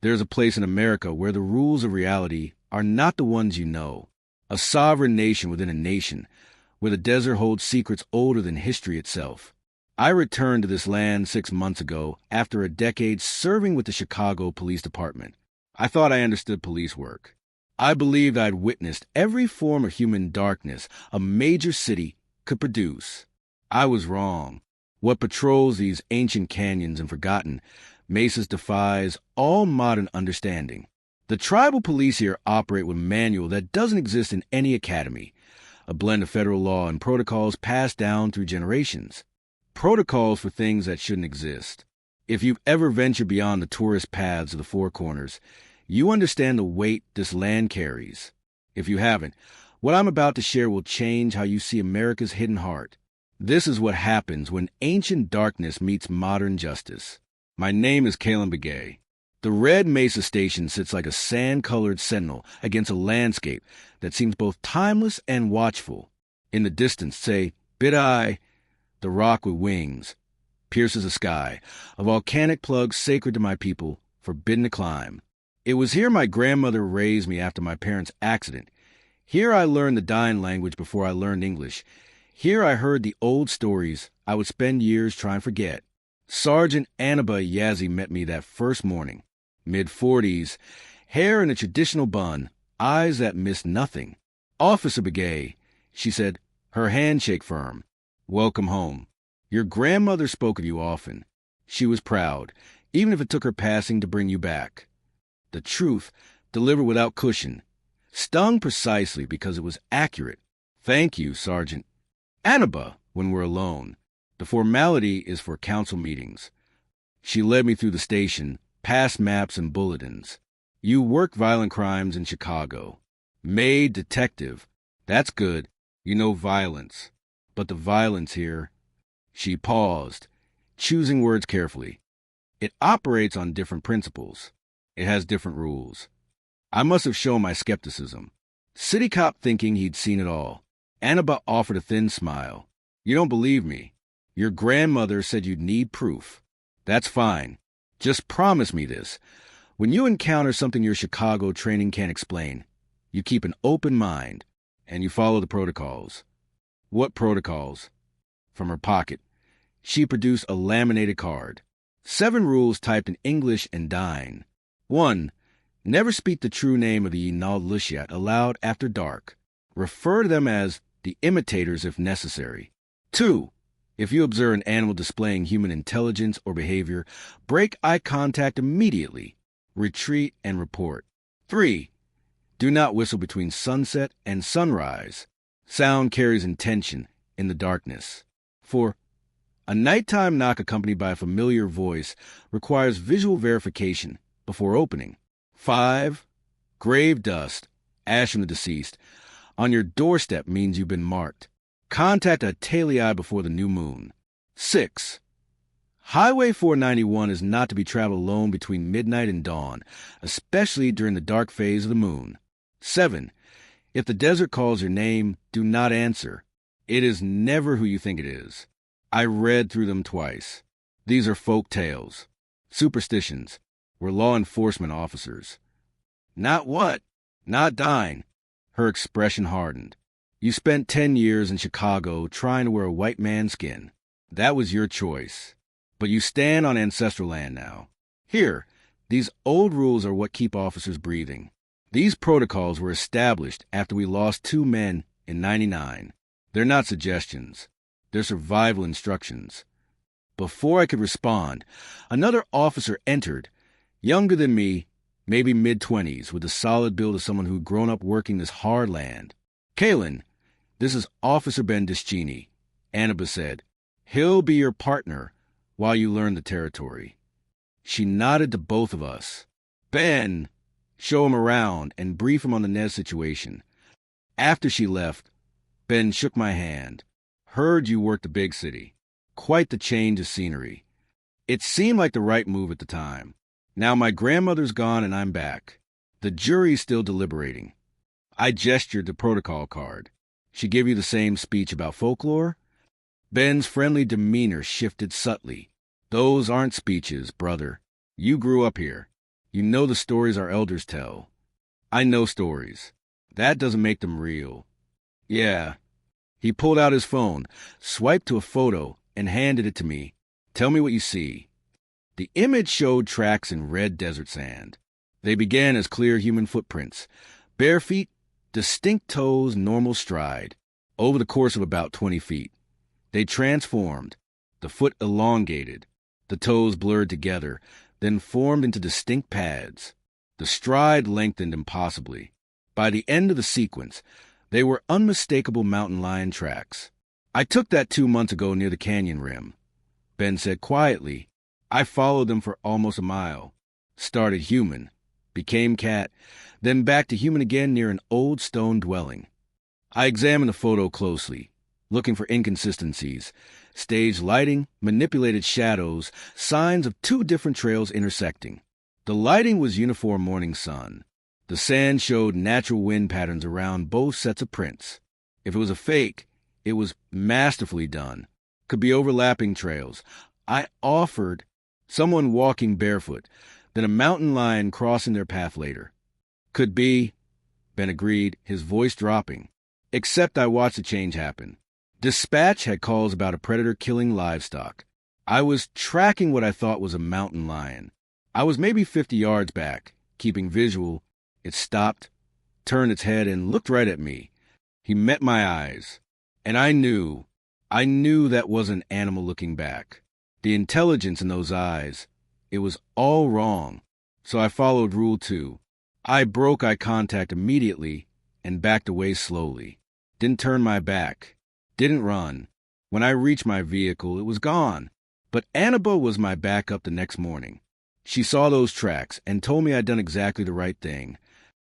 There's a place in America where the rules of reality are not the ones you know. A sovereign nation within a nation, where the desert holds secrets older than history itself. I returned to this land 6 months ago after a decade serving with the Chicago Police Department. I thought I understood police work. I believed I'd witnessed every form of human darkness a major city could produce. I was wrong. What patrols these ancient canyons and forgotten mesas defies all modern understanding. The tribal police here operate with a manual that doesn't exist in any academy, a blend of federal law and protocols passed down through generations. Protocols for things that shouldn't exist. If you've ever ventured beyond the tourist paths of the Four Corners, you understand the weight this land carries. If you haven't, what I'm about to share will change how you see America's hidden heart. This is what happens when ancient darkness meets modern justice. My name is Kalen Begay. The Red Mesa Station sits like a sand-colored sentinel against a landscape that seems both timeless and watchful. In the distance, say, Bid-Eye, the rock with wings, pierces the sky, a volcanic plug sacred to my people, forbidden to climb. It was here my grandmother raised me after my parents' accident. Here I learned the dying language before I learned English. Here I heard the old stories I would spend years trying to forget. Sergeant Annaba Yazzie met me that first morning. Mid-40s, hair in a traditional bun, eyes that missed nothing. Officer Begay, she said, her handshake firm. Welcome home. Your grandmother spoke of you often. She was proud, even if it took her passing to bring you back. The truth, delivered without cushion, stung precisely because it was accurate. Thank you, Sergeant. Annaba, when we're alone. The formality is for council meetings. She led me through the station, past maps and bulletins. You work violent crimes in Chicago. Made detective. That's good. You know violence. But the violence here... She paused, choosing words carefully. It operates on different principles. It has different rules. I must have shown my skepticism. City cop thinking he'd seen it all. Annaba offered a thin smile. You don't believe me. Your grandmother said you'd need proof. That's fine. Just promise me this. When you encounter something your Chicago training can't explain, you keep an open mind, and you follow the protocols. What protocols? From her pocket, she produced a laminated card. 7 rules typed in English and dying. 1. Never speak the true name of the Yinal Lushat aloud after dark. Refer to them as the imitators if necessary. 2. If you observe an animal displaying human intelligence or behavior, break eye contact immediately. Retreat and report. 3. Do not whistle between sunset and sunrise. Sound carries intention in the darkness. 4. A nighttime knock accompanied by a familiar voice requires visual verification before opening. 5. Grave dust, ash from the deceased, on your doorstep means you've been marked. Contact a Talii before the new moon. 6. Highway 491 is not to be traveled alone between midnight and dawn, especially during the dark phase of the moon. 7. If the desert calls your name, do not answer. It is never who you think it is. I read through them twice. These are folk tales, superstitions. We're law enforcement officers. Not what? Not dying. Her expression hardened. You spent 10 years in Chicago trying to wear a white man's skin. That was your choice. But you stand on ancestral land now. Here, these old rules are what keep officers breathing. These protocols were established after we lost 2 men in '99. They're not suggestions. They're survival instructions. Before I could respond, another officer entered, younger than me, maybe mid-20s, with the solid build of someone who'd grown up working this hard land. Kalen, this is Officer Ben Deschini, Annaba said. He'll be your partner while you learn the territory. She nodded to both of us. Ben, show him around and brief him on the Nez situation. After she left, Ben shook my hand. Heard you worked a big city. Quite the change of scenery. It seemed like the right move at the time. Now my grandmother's gone and I'm back. The jury's still deliberating. I gestured the protocol card. She give you the same speech about folklore? Ben's friendly demeanor shifted subtly. Those aren't speeches, brother. You grew up here. You know the stories our elders tell. I know stories. That doesn't make them real. Yeah. He pulled out his phone, swiped to a photo, and handed it to me. Tell me what you see. The image showed tracks in red desert sand. They began as clear human footprints. Bare feet, distinct toes, normal stride. Over the course of about 20 feet. They transformed. The foot elongated. The toes blurred together, then formed into distinct pads. The stride lengthened impossibly. By the end of the sequence, they were unmistakable mountain lion tracks. I took that 2 months ago near the canyon rim. Ben said quietly. I followed them for almost a mile. Started human, became cat, then back to human again near an old stone dwelling. I examined the photo closely, looking for inconsistencies, staged lighting, manipulated shadows, signs of 2 different trails intersecting. The lighting was uniform morning sun. The sand showed natural wind patterns around both sets of prints. If it was a fake, it was masterfully done. Could be overlapping trails. I offered someone walking barefoot, then a mountain lion crossing their path later. Could be, Ben agreed, his voice dropping. Except I watched the change happen. Dispatch had calls about a predator killing livestock. I was tracking what I thought was a mountain lion. I was maybe 50 yards back, keeping visual. It stopped, turned its head, and looked right at me. He met my eyes. And I knew that wasn't an animal looking back. The intelligence in those eyes, it was all wrong. So I followed Rule 2. I broke eye contact immediately and backed away slowly. Didn't turn my back. Didn't run. When I reached my vehicle, it was gone. But Annabelle was my backup the next morning. She saw those tracks and told me I'd done exactly the right thing.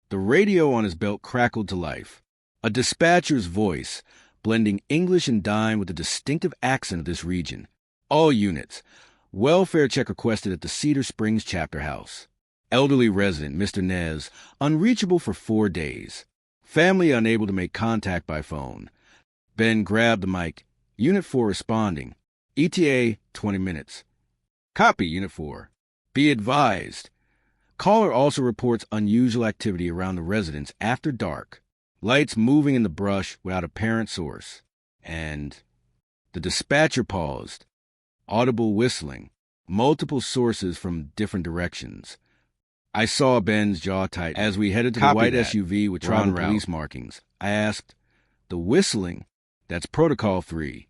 The radio on his belt crackled to life. A dispatcher's voice, blending English and dime with the distinctive accent of this region. All units. Welfare check requested at the Cedar Springs chapter house. Elderly resident, Mr. Nez, unreachable for 4 days. Family unable to make contact by phone. Ben grabbed the mic. Unit 4 responding. ETA, 20 minutes. Copy, Unit 4. Be advised. Caller also reports unusual activity around the residence after dark. Lights moving in the brush without apparent source. And the dispatcher paused. Audible whistling. Multiple sources from different directions. I saw Ben's jaw tighten as we headed to the white SUV with tribal police markings. I asked, the whistling? That's Protocol 3.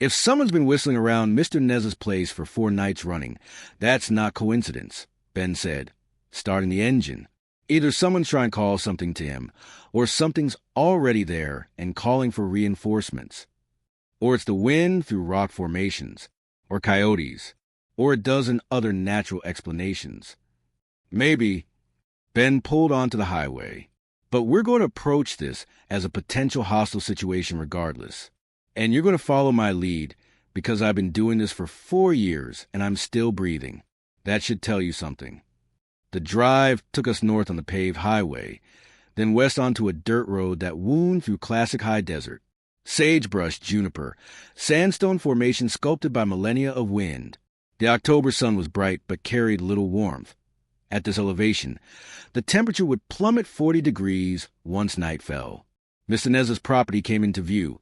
If someone's been whistling around Mr. Nez's place for 4 nights running, that's not coincidence, Ben said, starting the engine. Either someone's trying to call something to him, or something's already there and calling for reinforcements. Or it's the wind through rock formations, or coyotes, or a dozen other natural explanations. Maybe. Ben pulled onto the highway. But we're going to approach this as a potential hostile situation regardless. And you're going to follow my lead because I've been doing this for 4 years and I'm still breathing. That should tell you something. The drive took us north on the paved highway, then west onto a dirt road that wound through classic high desert. Sagebrush, juniper, sandstone formation sculpted by millennia of wind. The October sun was bright but carried little warmth. At this elevation, the temperature would plummet 40 degrees once night fell. Mr. Nez's property came into view,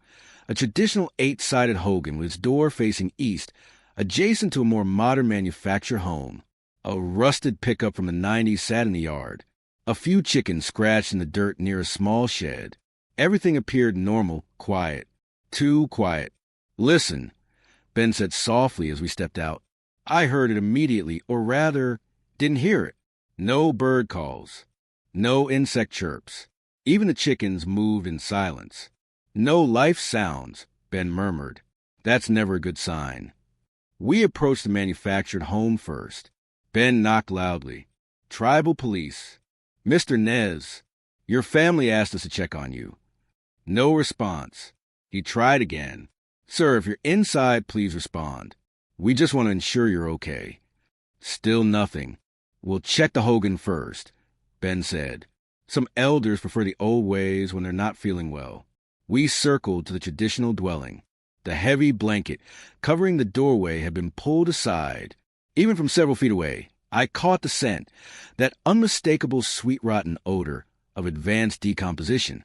a traditional 8-sided hogan with its door facing east, adjacent to a more modern manufactured home. A rusted pickup from the 90s sat in the yard. A few chickens scratched in the dirt near a small shed. Everything appeared normal, quiet. Too quiet. Listen, Ben said softly as we stepped out. I heard it immediately, or rather, didn't hear it. No bird calls. No insect chirps. Even the chickens moved in silence. No life sounds, Ben murmured. That's never a good sign. We approached the manufactured home first. Ben knocked loudly. Tribal police. Mr. Nez, your family asked us to check on you. No response. He tried again. Sir, if you're inside, please respond. We just want to ensure you're okay. Still nothing. We'll check the hogan first, Ben said. Some elders prefer the old ways when they're not feeling well. We circled to the traditional dwelling. The heavy blanket covering the doorway had been pulled aside. Even from several feet away, I caught the scent, that unmistakable sweet rotten odor of advanced decomposition.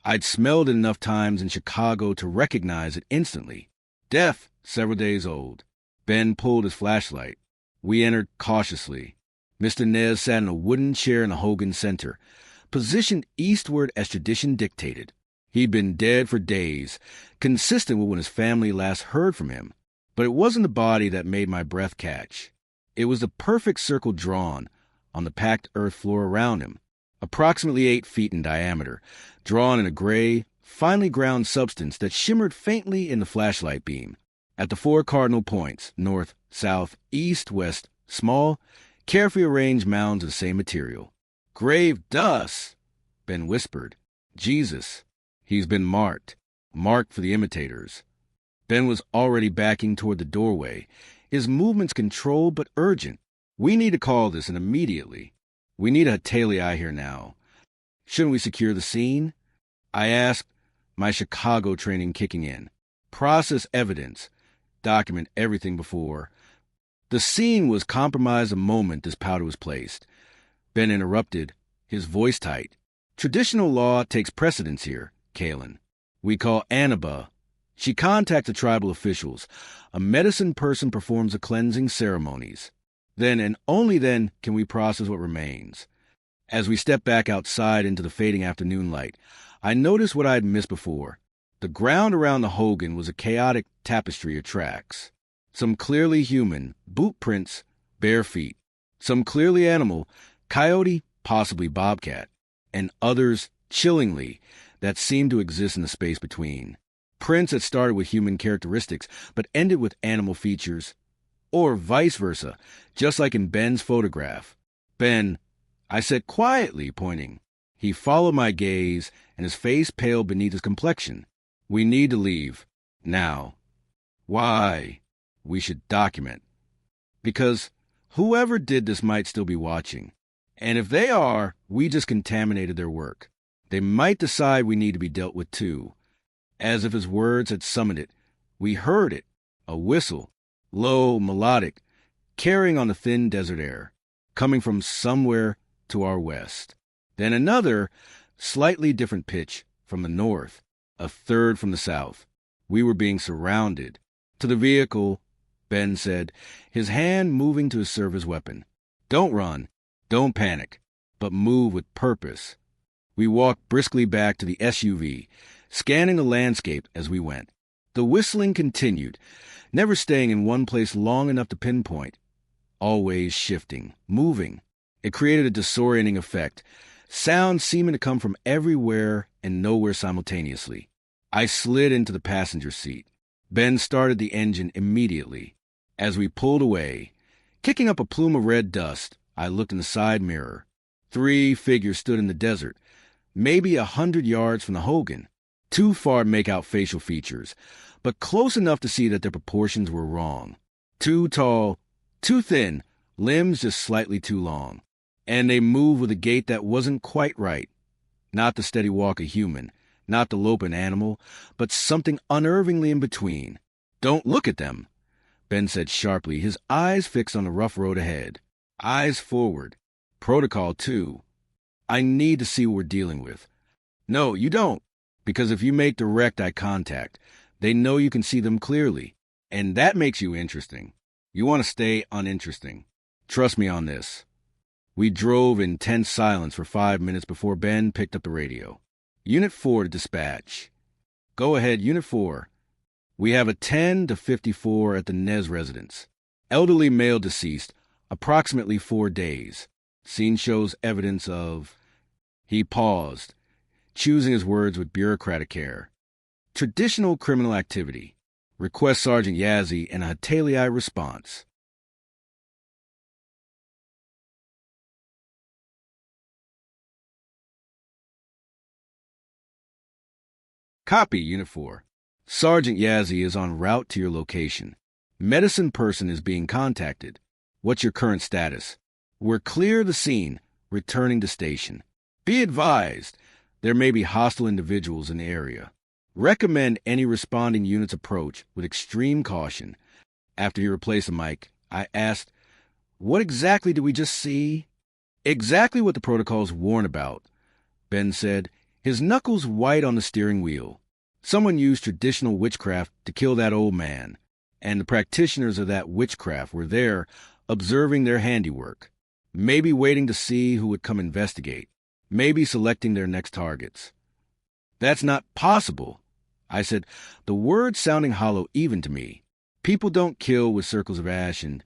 I'd smelled it enough times in Chicago to recognize it instantly. Death, several days old. Ben pulled his flashlight. We entered cautiously. Mr. Nez sat in a wooden chair in the Hogan Center, positioned eastward as tradition dictated. He'd been dead for days, consistent with when his family last heard from him. But it wasn't the body that made my breath catch. It was the perfect circle drawn on the packed earth floor around him, approximately 8 feet in diameter, drawn in a gray, finely ground substance that shimmered faintly in the flashlight beam. At the 4 cardinal points, north, south, east, west, small, carefully arranged mounds of the same material. "Grave dust," Ben whispered. "Jesus. He's been marked for the imitators." Ben was already backing toward the doorway, his movements controlled but urgent. "We need to call this, and immediately. We need a Hatelii here now. Shouldn't we secure the scene?" I asked, my Chicago training kicking in. Process evidence. Document everything before. The scene was compromised the moment this powder was placed. Ben interrupted, his voice tight. "Traditional law takes precedence here, Kalen. We call Annaba. She contacts the tribal officials. A medicine person performs the cleansing ceremonies. Then and only then can we process what remains." As we stepped back outside into the fading afternoon light, I noticed what I had missed before. The ground around the Hogan was a chaotic tapestry of tracks. Some clearly human, boot prints, bare feet. Some clearly animal, coyote, possibly bobcat. And others, chillingly, that seemed to exist in the space between. Prints that started with human characteristics, but ended with animal features. Or vice versa, just like in Ben's photograph. "Ben," I said quietly, pointing. He followed my gaze, and his face paled beneath his complexion. "We need to leave. Now." "Why?" "We should document. Because whoever did this might still be watching. And if they are, we just contaminated their work. They might decide we need to be dealt with too." As if his words had summoned it, we heard it, a whistle, low, melodic, carrying on the thin desert air, coming from somewhere to our west. Then another, slightly different pitch from the north, a third from the south. We were being surrounded. "To the vehicle," Ben said, his hand moving to serve his weapon. "Don't run, don't panic, but move with purpose." We walked briskly back to the SUV, scanning the landscape as we went. The whistling continued, never staying in one place long enough to pinpoint. Always shifting, moving. It created a disorienting effect, sound seeming to come from everywhere and nowhere simultaneously. I slid into the passenger seat. Ben started the engine immediately. As we pulled away, kicking up a plume of red dust, I looked in the side mirror. 3 figures stood in the desert, maybe 100 yards from the Hogan. Too far to make out facial features, but close enough to see that their proportions were wrong. Too tall, too thin, limbs just slightly too long. And they moved with a gait that wasn't quite right. Not the steady walk of human, not the loping animal, but something unnervingly in between. "Don't look at them," Ben said sharply, his eyes fixed on the rough road ahead. Eyes forward. Protocol, too. "I need to see what we're dealing with." "No, you don't. Because if you make direct eye contact, they know you can see them clearly. And that makes you interesting. You want to stay uninteresting. Trust me on this." We drove in tense silence for 5 minutes before Ben picked up the radio. "Unit 4 to dispatch." "Go ahead, Unit 4. We have a 10 to 54 at the Nez residence. Elderly male deceased, approximately 4 days. Scene shows evidence of..." He paused, choosing his words with bureaucratic care. "Traditional criminal activity. Request Sergeant Yazzie and a Hatelii response." "Copy, Unit 4. Sergeant Yazzie is en route to your location. Medicine person is being contacted. What's your current status?" "We're clear of the scene, returning to station. Be advised, there may be hostile individuals in the area. Recommend any responding units approach with extreme caution." After he replaced the mic, I asked, What exactly did we just see? Exactly what the protocols warn about, Ben said, his knuckles white on the steering wheel. Someone used traditional witchcraft to kill that old man, and the practitioners of that witchcraft were there, observing their handiwork, maybe waiting to see who would come investigate, maybe selecting their next targets. That's not possible, I said, the words sounding hollow even to me. People don't kill with circles of ash and...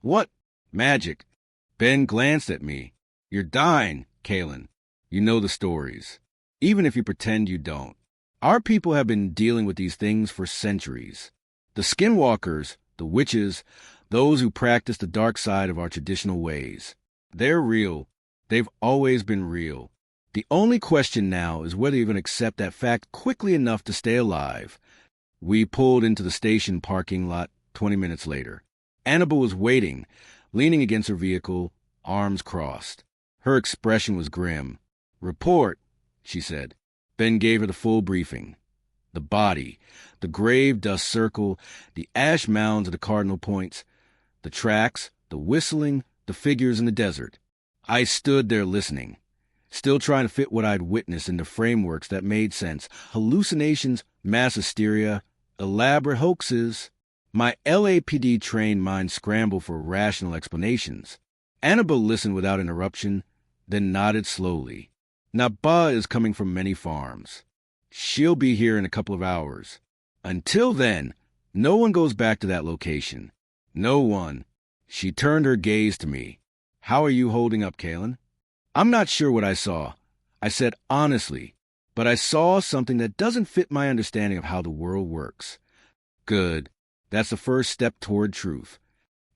What? Magic. Ben glanced at me. You're dying, Kalen. You know the stories. Even if you pretend you don't. Our people have been dealing with these things for centuries. The skinwalkers, the witches, those who practice the dark side of our traditional ways. They're real. They've always been real. The only question now is whether you're going to accept that fact quickly enough to stay alive. We pulled into the station parking lot 20 minutes later. Annabelle was waiting, leaning against her vehicle, arms crossed. Her expression was grim. "Report," she said. Ben gave her the full briefing. The body, the grave dust circle, the ash mounds of the cardinal points, the tracks, the whistling, the figures in the desert. I stood there listening, still trying to fit what I'd witnessed into frameworks that made sense. Hallucinations, mass hysteria, elaborate hoaxes. My LAPD-trained mind scrambled for rational explanations. Annabelle listened without interruption, then nodded slowly. Naba is coming from many farms. She'll be here in a couple of hours. Until then, no one goes back to that location. No one. She turned her gaze to me. How are you holding up, Kalen? I'm not sure what I saw. I said honestly, but I saw something that doesn't fit my understanding of how the world works. Good. That's the first step toward truth.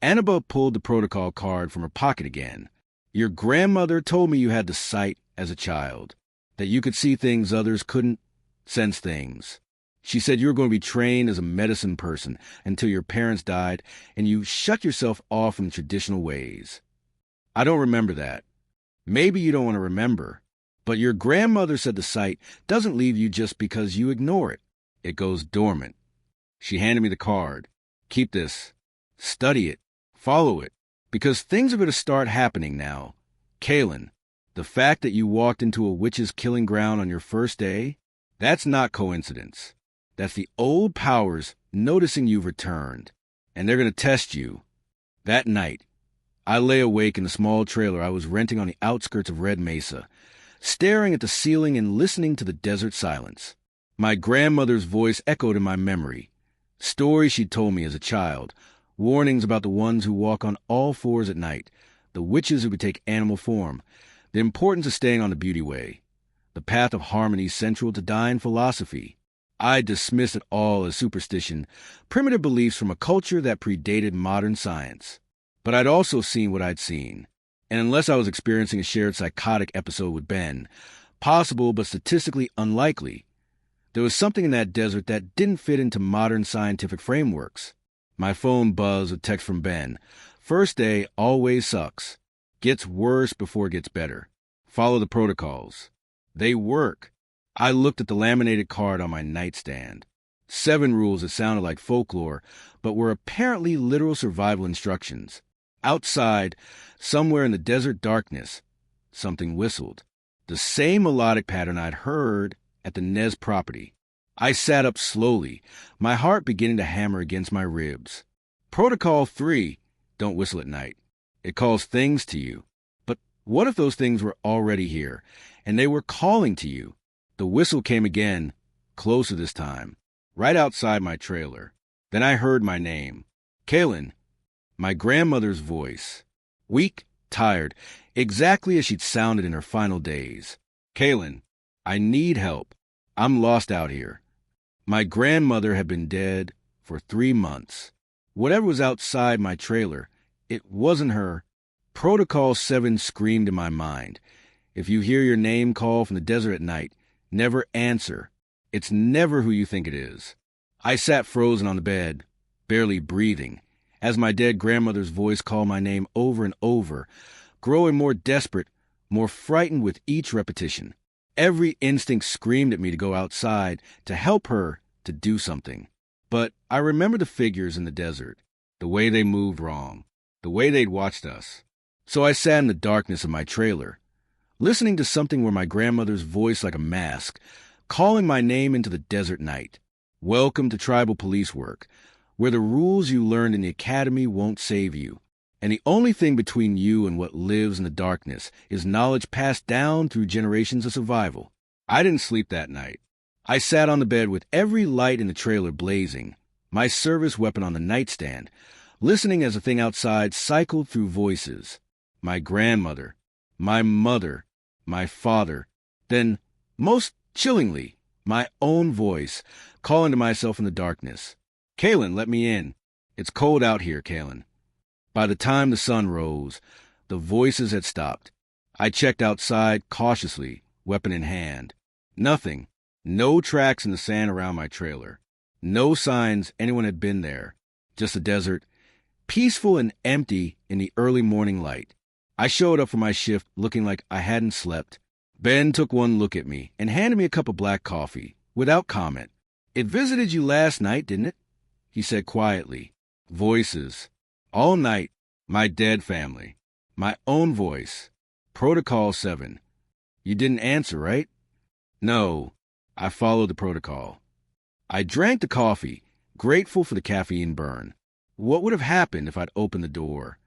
Annabelle pulled the protocol card from her pocket again. Your grandmother told me you had the sight as a child, that you could see things others couldn't, sense things. She said you were going to be trained as a medicine person until your parents died and you shut yourself off from traditional ways. I don't remember that. Maybe you don't want to remember, but your grandmother said the sight doesn't leave you just because you ignore it. It goes dormant. She handed me the card. Keep this. Study it. Follow it. Because things are going to start happening now. Kalen, the fact that you walked into a witch's killing ground on your first day, that's not coincidence. That's the old powers noticing you've returned, and they're going to test you. That night, I lay awake in the small trailer I was renting on the outskirts of Red Mesa, staring at the ceiling and listening to the desert silence. My grandmother's voice echoed in my memory. Stories she'd told me as a child, warnings about the ones who walk on all fours at night, the witches who would take animal form, the importance of staying on the beauty way, the path of harmony central to Dain philosophy. I dismissed it all as superstition, primitive beliefs from a culture that predated modern science. But I'd also seen what I'd seen, and unless I was experiencing a shared psychotic episode with Ben, possible but statistically unlikely, there was something in that desert that didn't fit into modern scientific frameworks. My phone buzzed with text from Ben. First day always sucks. Gets worse before it gets better. Follow the protocols. They work. I looked at the laminated card on my nightstand. 7 rules that sounded like folklore, but were apparently literal survival instructions. Outside, somewhere in the desert darkness, something whistled. The same melodic pattern I'd heard at the Nez property. I sat up slowly, my heart beginning to hammer against my ribs. Protocol 3, don't whistle at night. It calls things to you. But what if those things were already here, and they were calling to you? The whistle came again, closer this time, right outside my trailer. Then I heard my name. Kalen. My grandmother's voice. Weak, tired, exactly as she'd sounded in her final days. Kalen, I need help. I'm lost out here. My grandmother had been dead for 3 months. Whatever was outside my trailer, it wasn't her. Protocol 7 screamed in my mind. If you hear your name called from the desert at night, never answer. It's never who you think it is. I sat frozen on the bed, barely breathing, as my dead grandmother's voice called my name over and over, growing more desperate, more frightened with each repetition. Every instinct screamed at me to go outside, to help her, to do something. But I remember the figures in the desert, the way they moved wrong, the way they'd watched us. So I sat in the darkness of my trailer, listening to something where my grandmother's voice like a mask, calling my name into the desert night. Welcome to tribal police work, where the rules you learned in the academy won't save you. And the only thing between you and what lives in the darkness is knowledge passed down through generations of survival. I didn't sleep that night. I sat on the bed with every light in the trailer blazing, my service weapon on the nightstand, listening as the thing outside cycled through voices. My grandmother, my mother, my father, then, most chillingly, my own voice, calling to myself in the darkness. "Kalen, let me in. It's cold out here, Kalen." By the time the sun rose, the voices had stopped. I checked outside cautiously, weapon in hand. Nothing. No tracks in the sand around my trailer. No signs anyone had been there. Just the desert, peaceful and empty in the early morning light. I showed up for my shift looking like I hadn't slept. Ben took one look at me and handed me a cup of black coffee, without comment. "It visited you last night, didn't it?" he said quietly. Voices. All night, my dead family. My own voice. Protocol 7. "You didn't answer, right?" "No." I followed the protocol. I drank the coffee, grateful for the caffeine burn. What would have happened if I'd opened the door?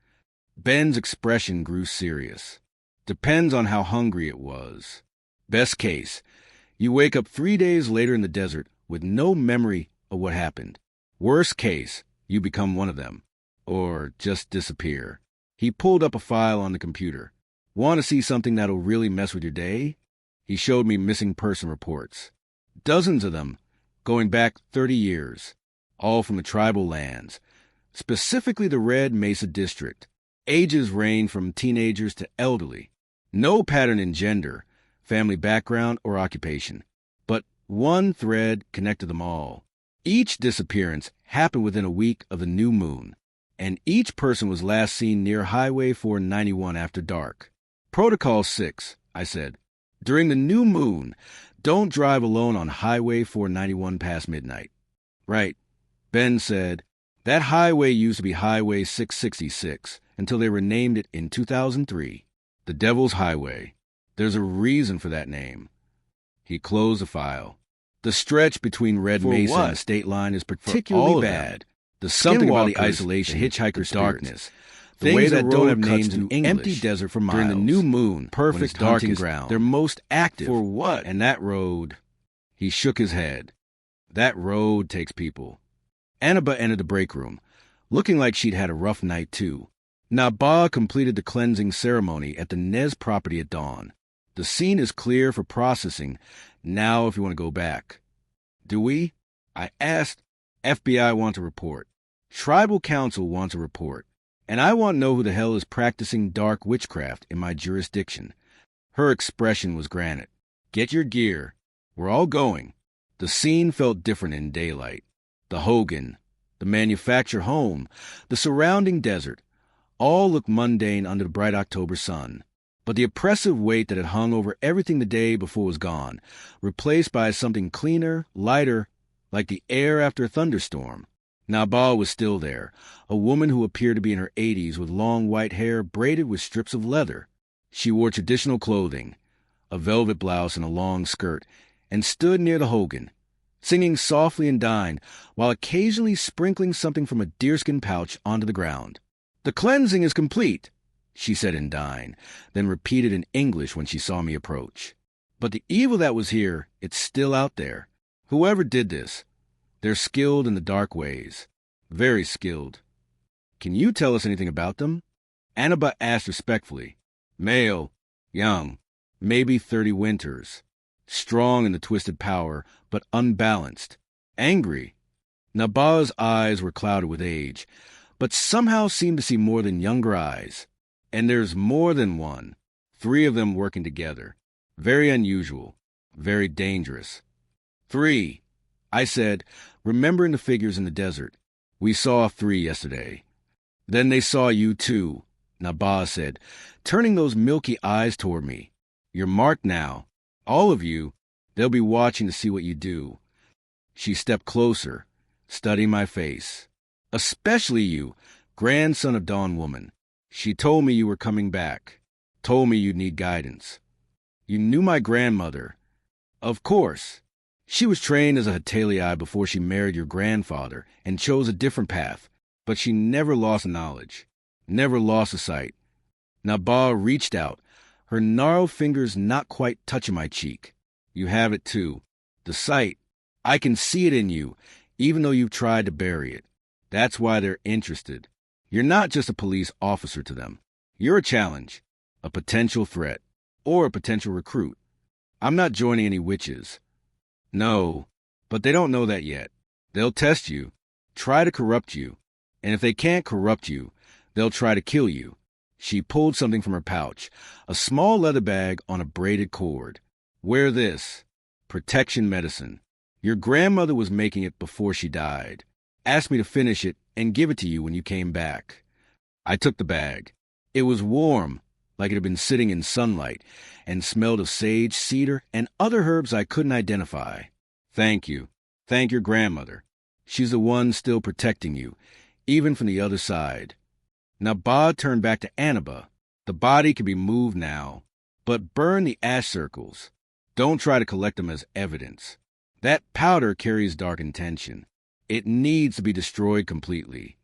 Ben's expression grew serious. "Depends on how hungry it was. Best case, you wake up 3 days later in the desert with no memory of what happened. Worst case, you become one of them. Or just disappear." He pulled up a file on the computer. "Want to see something that'll really mess with your day?" He showed me missing person reports. Dozens of them, going back 30 years, all from the tribal lands, specifically the Red Mesa District. Ages range from teenagers to elderly. No pattern in gender, family background, or occupation, but one thread connected them all. Each disappearance happened within a week of the new moon, and each person was last seen near Highway 491 after dark. "Protocol 6, I said. "During the new moon, don't drive alone on Highway 491 past midnight." "Right." Ben said, "That highway used to be Highway 666 until they renamed it in 2003. The Devil's Highway. There's a reason for that name." He closed the file. "The stretch between Red Mesa and the state line is particularly bad. The something about the isolation, the hitchhiker's darkness, the way that don't have names in English, empty desert for miles. During the new moon, perfect hunting ground. They're most active. For what? And that road..." He shook his head. "That road takes people." Annaba entered the break room, looking like she'd had a rough night too. Naba completed the cleansing ceremony at the Nez property at dawn. "The scene is clear for processing now if you want to go back." "Do we?" I asked. "FBI wants a report. Tribal Council wants a report. And I want to know who the hell is practicing dark witchcraft in my jurisdiction." Her expression was granite. "Get your gear. We're all going." The scene felt different in daylight. The Hogan, the manufactured home, the surrounding desert, all looked mundane under the bright October sun. But the oppressive weight that had hung over everything the day before was gone, replaced by something cleaner, lighter, like the air after a thunderstorm. Nabal was still there, a woman who appeared to be in her 80s with long white hair braided with strips of leather. She wore traditional clothing, a velvet blouse and a long skirt, and stood near the Hogan, singing softly in Dine, while occasionally sprinkling something from a deerskin pouch onto the ground. "The cleansing is complete," she said in Dine, then repeated in English when she saw me approach. "But the evil that was here, it's still out there. Whoever did this, they're skilled in the dark ways. Very skilled. Can you tell us anything about them?" Annaba asked respectfully. "Male, young, maybe 30 winters. Strong in the twisted power, but unbalanced. Angry." Naba's eyes were clouded with age, but somehow seemed to see more than younger eyes. "And there's more than one. 3 of them working together. Very unusual. Very dangerous." "3, I said, remembering the figures in the desert. "We saw 3 yesterday." "Then they saw you too," Naba said, turning those milky eyes toward me. "You're marked now. All of you. They'll be watching to see what you do." She stepped closer, studying my face. "Especially you. Grandson of Dawn Woman. She told me you were coming back. Told me you'd need guidance. You knew my grandmother. Of course. She was trained as a H'taileai before she married your grandfather and chose a different path, but she never lost knowledge, never lost a sight. Nabal reached out, her gnarled fingers not quite touching my cheek. You have it too. The sight. I can see it in you, even though you've tried to bury it. That's why they're interested. You're not just a police officer to them. You're a challenge, a potential threat, or a potential recruit. I'm not joining any witches. No, but they don't know that yet. They'll test you, try to corrupt you, and if they can't corrupt you, they'll try to kill you. She pulled something from her pouch, a small leather bag on a braided cord. Wear this. Protection medicine. Your grandmother was making it before she died. Asked me to finish it and give it to you when you came back. I took the bag. It was warm, like it had been sitting in sunlight, and smelled of sage, cedar, and other herbs I couldn't identify. Thank you. Thank your grandmother. She's the one still protecting you, even from the other side. Nabal turned back to Annaba. The body can be moved now, but burn the ash circles. Don't try to collect them as evidence. That powder carries dark intention. It needs to be destroyed completely.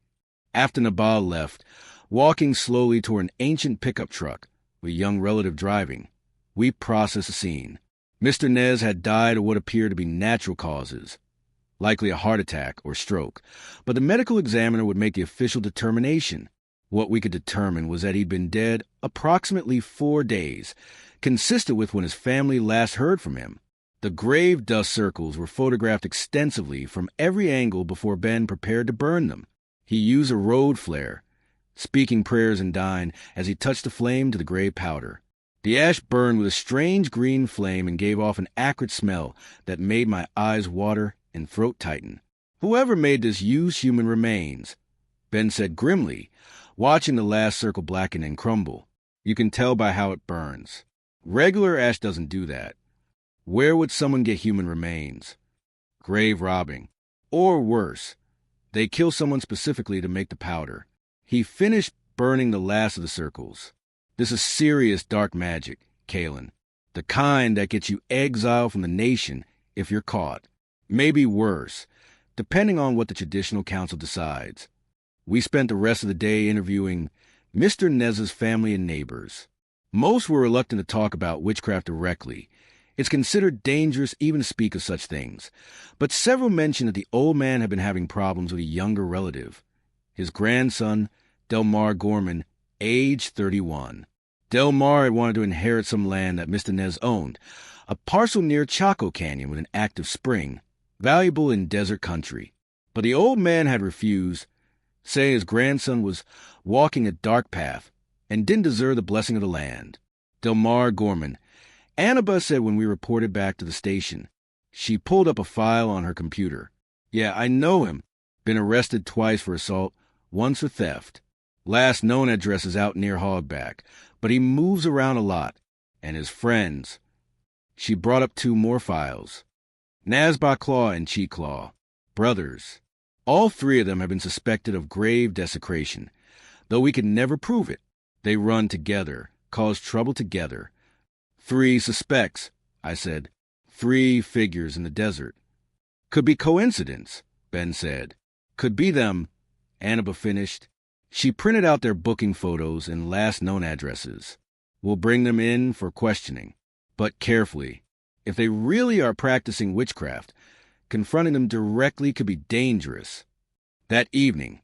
After Nabal left, walking slowly toward an ancient pickup truck with a young relative driving, we processed the scene. Mr. Nez had died of what appeared to be natural causes, likely a heart attack or stroke, but the medical examiner would make the official determination. What we could determine was that he'd been dead approximately 4 days, consistent with when his family last heard from him. The grave dust circles were photographed extensively from every angle before Ben prepared to burn them. He used a road flare, speaking prayers in Dine as he touched the flame to the gray powder. The ash burned with a strange green flame and gave off an acrid smell that made my eyes water and throat tighten. Whoever made this used human remains, Ben said grimly, watching the last circle blacken and crumble. You can tell by how it burns. Regular ash doesn't do that. Where would someone get human remains? Grave robbing. Or worse, they kill someone specifically to make the powder. He finished burning the last of the circles. This is serious dark magic, Kalen. The kind that gets you exiled from the nation if you're caught. Maybe worse, depending on what the traditional council decides. We spent the rest of the day interviewing Mr. Nez's family and neighbors. Most were reluctant to talk about witchcraft directly. It's considered dangerous even to speak of such things, but several mentioned that the old man had been having problems with a younger relative, his grandson, Delmar Gorman, age 31. Delmar had wanted to inherit some land that Mr. Nez owned, a parcel near Chaco Canyon with an active spring, valuable in desert country. But the old man had refused, saying his grandson was walking a dark path and didn't deserve the blessing of the land. Delmar Gorman, Annaba said when we reported back to the station. She pulled up a file on her computer. Yeah, I know him. Been arrested twice for assault, once for theft. Last known address is out near Hogback, but he moves around a lot. And his friends. She brought up 2 more files. Nazba Claw and Cheat Claw. Brothers. All 3 of them have been suspected of grave desecration, though we could never prove it. They run together, cause trouble together. 3 suspects, I said. 3 figures in the desert. Could be coincidence, Ben said. Could be them, Annaba finished. She printed out their booking photos and last known addresses. We'll bring them in for questioning, but carefully. If they really are practicing witchcraft, confronting them directly could be dangerous. That evening,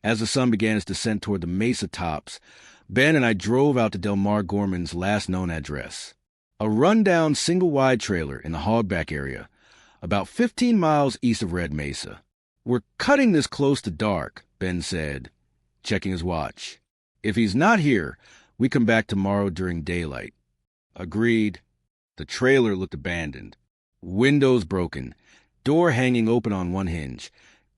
as the sun began its descent toward the mesa tops, Ben and I drove out to Delmar Gorman's last known address. A rundown single-wide trailer in the Hogback area, about 15 miles east of Red Mesa. We're cutting this close to dark, Ben said, checking his watch. If he's not here, we come back tomorrow during daylight. Agreed. The trailer looked abandoned. Windows broken, door hanging open on one hinge,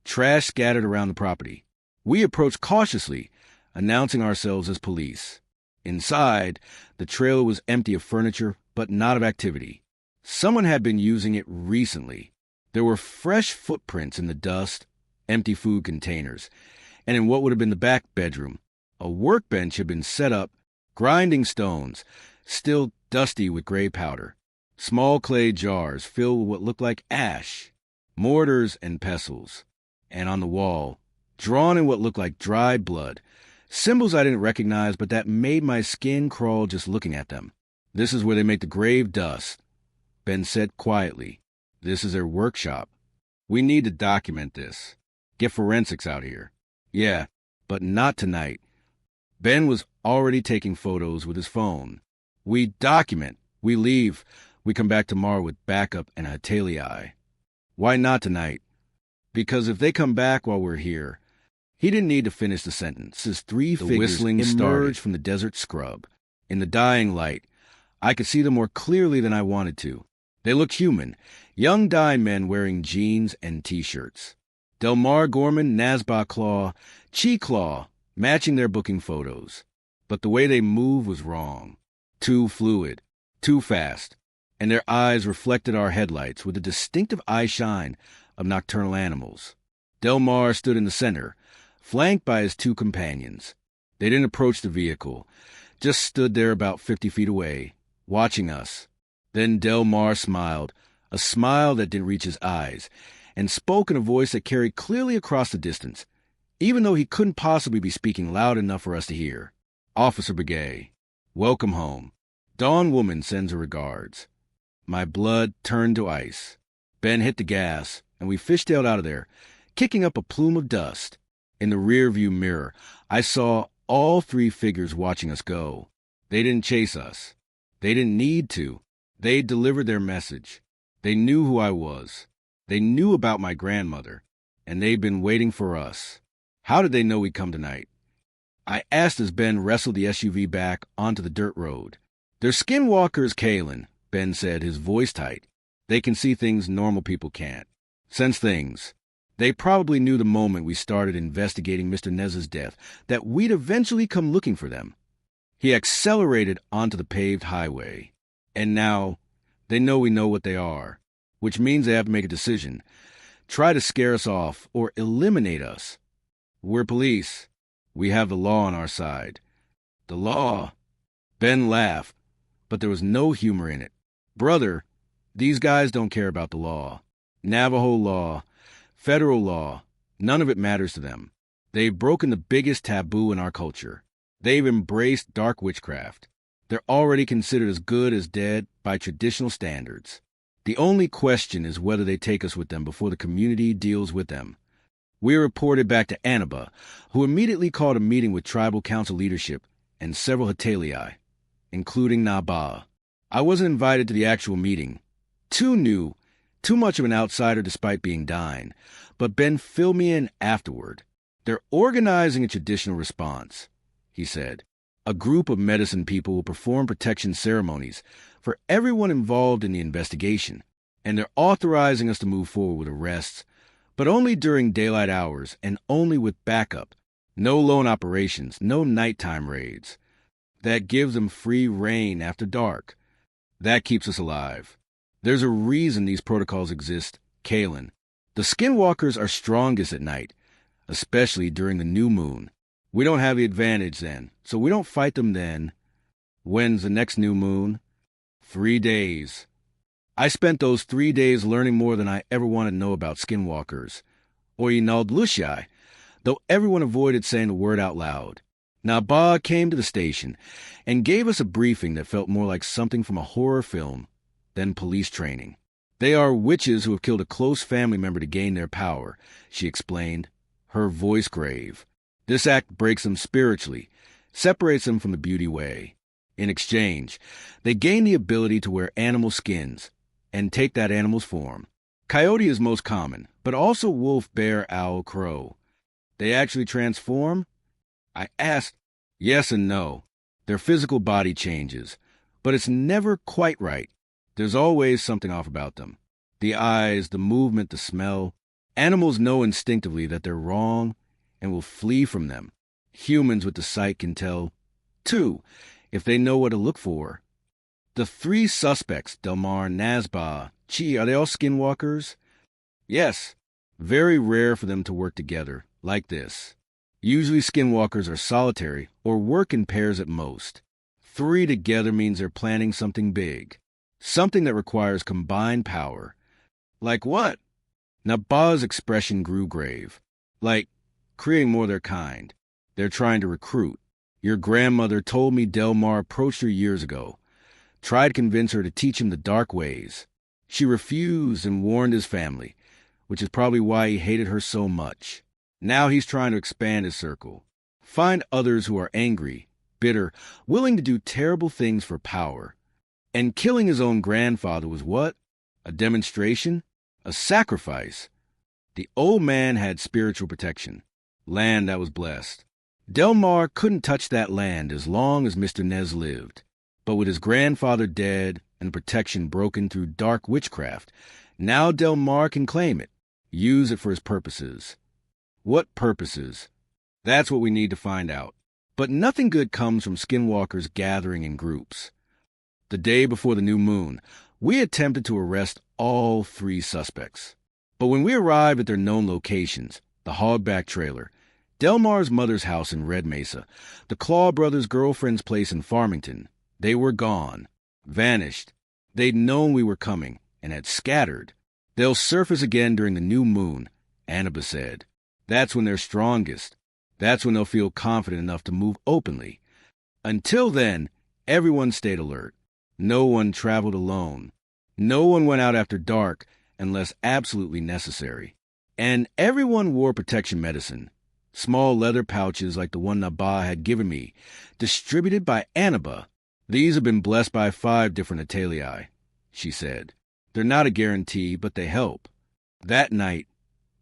trash scattered around the property. We approached cautiously, announcing ourselves as police. Inside, the trailer was empty of furniture, but not of activity. Someone had been using it recently. There were fresh footprints in the dust, empty food containers, and in what would have been the back bedroom, a workbench had been set up, grinding stones, still dusty with gray powder, small clay jars filled with what looked like ash, mortars and pestles, and on the wall, drawn in what looked like dried blood, symbols I didn't recognize but that made my skin crawl just looking at them. This is where they make the grave dust, Ben said quietly. This is their workshop. We need to document this. Get forensics out here. Yeah, but not tonight. Ben was already taking photos with his phone. We document. We leave. We come back tomorrow with backup and a atelier. Why not tonight? Because if they come back while we're here... He didn't need to finish the sentence. As three figures emerged from the desert scrub. In the dying light, I could see them more clearly than I wanted to. They looked human, young dye men wearing jeans and T-shirts. Delmar Gorman, Nazba Claw, Chi Claw, matching their booking photos. But the way they moved was wrong. Too fluid, too fast, and their eyes reflected our headlights with the distinctive eye shine of nocturnal animals. Delmar stood in the center, flanked by his two companions. They didn't approach the vehicle, just stood there about 50 feet away, watching us. Then Delmar smiled, a smile that didn't reach his eyes, and spoke in a voice that carried clearly across the distance, even though he couldn't possibly be speaking loud enough for us to hear. Officer Begay, welcome home. Dawn Woman sends her regards. My blood turned to ice. Ben hit the gas, and we fishtailed out of there, kicking up a plume of dust. In the rearview mirror, I saw all three figures watching us go. They didn't chase us. They didn't need to. They delivered their message. They knew who I was. They knew about my grandmother, and they'd been waiting for us. How did they know we'd come tonight? I asked as Ben wrestled the SUV back onto the dirt road. They're skinwalkers, Kalen, Ben said, his voice tight. They can see things normal people can't. Sense things. They probably knew the moment we started investigating Mr. Nez's death that we'd eventually come looking for them. He accelerated onto the paved highway. And now, they know what they are, which means they have to make a decision. Try to scare us off or eliminate us. We're police. We have the law on our side. The law. Ben laughed, but there was no humor in it. Brother, these guys don't care about the law. Navajo law, federal law, none of it matters to them. They've broken the biggest taboo in our culture. They've embraced dark witchcraft. They're already considered as good as dead by traditional standards. The only question is whether they take us with them before the community deals with them. We reported back to Anaba, who immediately called a meeting with tribal council leadership and several Hateli, including Naba. I wasn't invited to the actual meeting. Too new, too much of an outsider despite being dying, but Ben filled me in afterward. They're organizing a traditional response, he said. A group of medicine people will perform protection ceremonies for everyone involved in the investigation, and they're authorizing us to move forward with arrests, but only during daylight hours and only with backup. No lone operations, no nighttime raids. That gives them free rein after dark. That keeps us alive. There's a reason these protocols exist, Kalen. The skinwalkers are strongest at night, especially during the new moon. We don't have the advantage then, so we don't fight them then. When's the next new moon? 3 days. I spent those 3 days learning more than I ever wanted to know about skinwalkers, or Inaldlushai, though everyone avoided saying the word out loud. Naba came to the station and gave us a briefing that felt more like something from a horror film than police training. They are witches who have killed a close family member to gain their power, she explained, her voice grave. This act breaks them spiritually, separates them from the beauty way. In exchange, they gain the ability to wear animal skins and take that animal's form. Coyote is most common, but also wolf, bear, owl, crow. They actually transform? I asked. Yes and no. Their physical body changes, but it's never quite right. There's always something off about them. The eyes, the movement, the smell. Animals know instinctively that they're wrong and will flee from them. Humans with the sight can tell, too, if they know what to look for. The 3 suspects, Delmar, Nazba, Chi, are they all skinwalkers? Yes. Very rare for them to work together, like this. Usually skinwalkers are solitary or work in pairs at most. 3 together means they're planning something big. Something that requires combined power. Like what? Naba's expression grew grave. Like creating more of their kind. They're trying to recruit. Your grandmother told me Delmar approached her years ago. Tried to convince her to teach him the dark ways. She refused and warned his family, which is probably why he hated her so much. Now he's trying to expand his circle. Find others who are angry, bitter, willing to do terrible things for power. And killing his own grandfather was what? A demonstration? A sacrifice? The old man had spiritual protection. Land that was blessed. Delmar couldn't touch that land as long as Mr. Nez lived. But with his grandfather dead and protection broken through dark witchcraft, now Delmar can claim it, use it for his purposes. What purposes? That's what we need to find out. But nothing good comes from skinwalkers gathering in groups. The day before the new moon, we attempted to arrest all 3 suspects. But when we arrived at their known locations, the Hogback trailer, Delmar's mother's house in Red Mesa, the Claw brothers' girlfriend's place in Farmington, they were gone, vanished. They'd known we were coming and had scattered. They'll surface again during the new moon, Annaba said. That's when they're strongest. That's when they'll feel confident enough to move openly. Until then, everyone stayed alert. No one traveled alone. No one went out after dark unless absolutely necessary. And everyone wore protection medicine. Small leather pouches like the one Naba had given me, distributed by Annaba. These have been blessed by 5 different Ateliai, she said. They're not a guarantee, but they help. That night,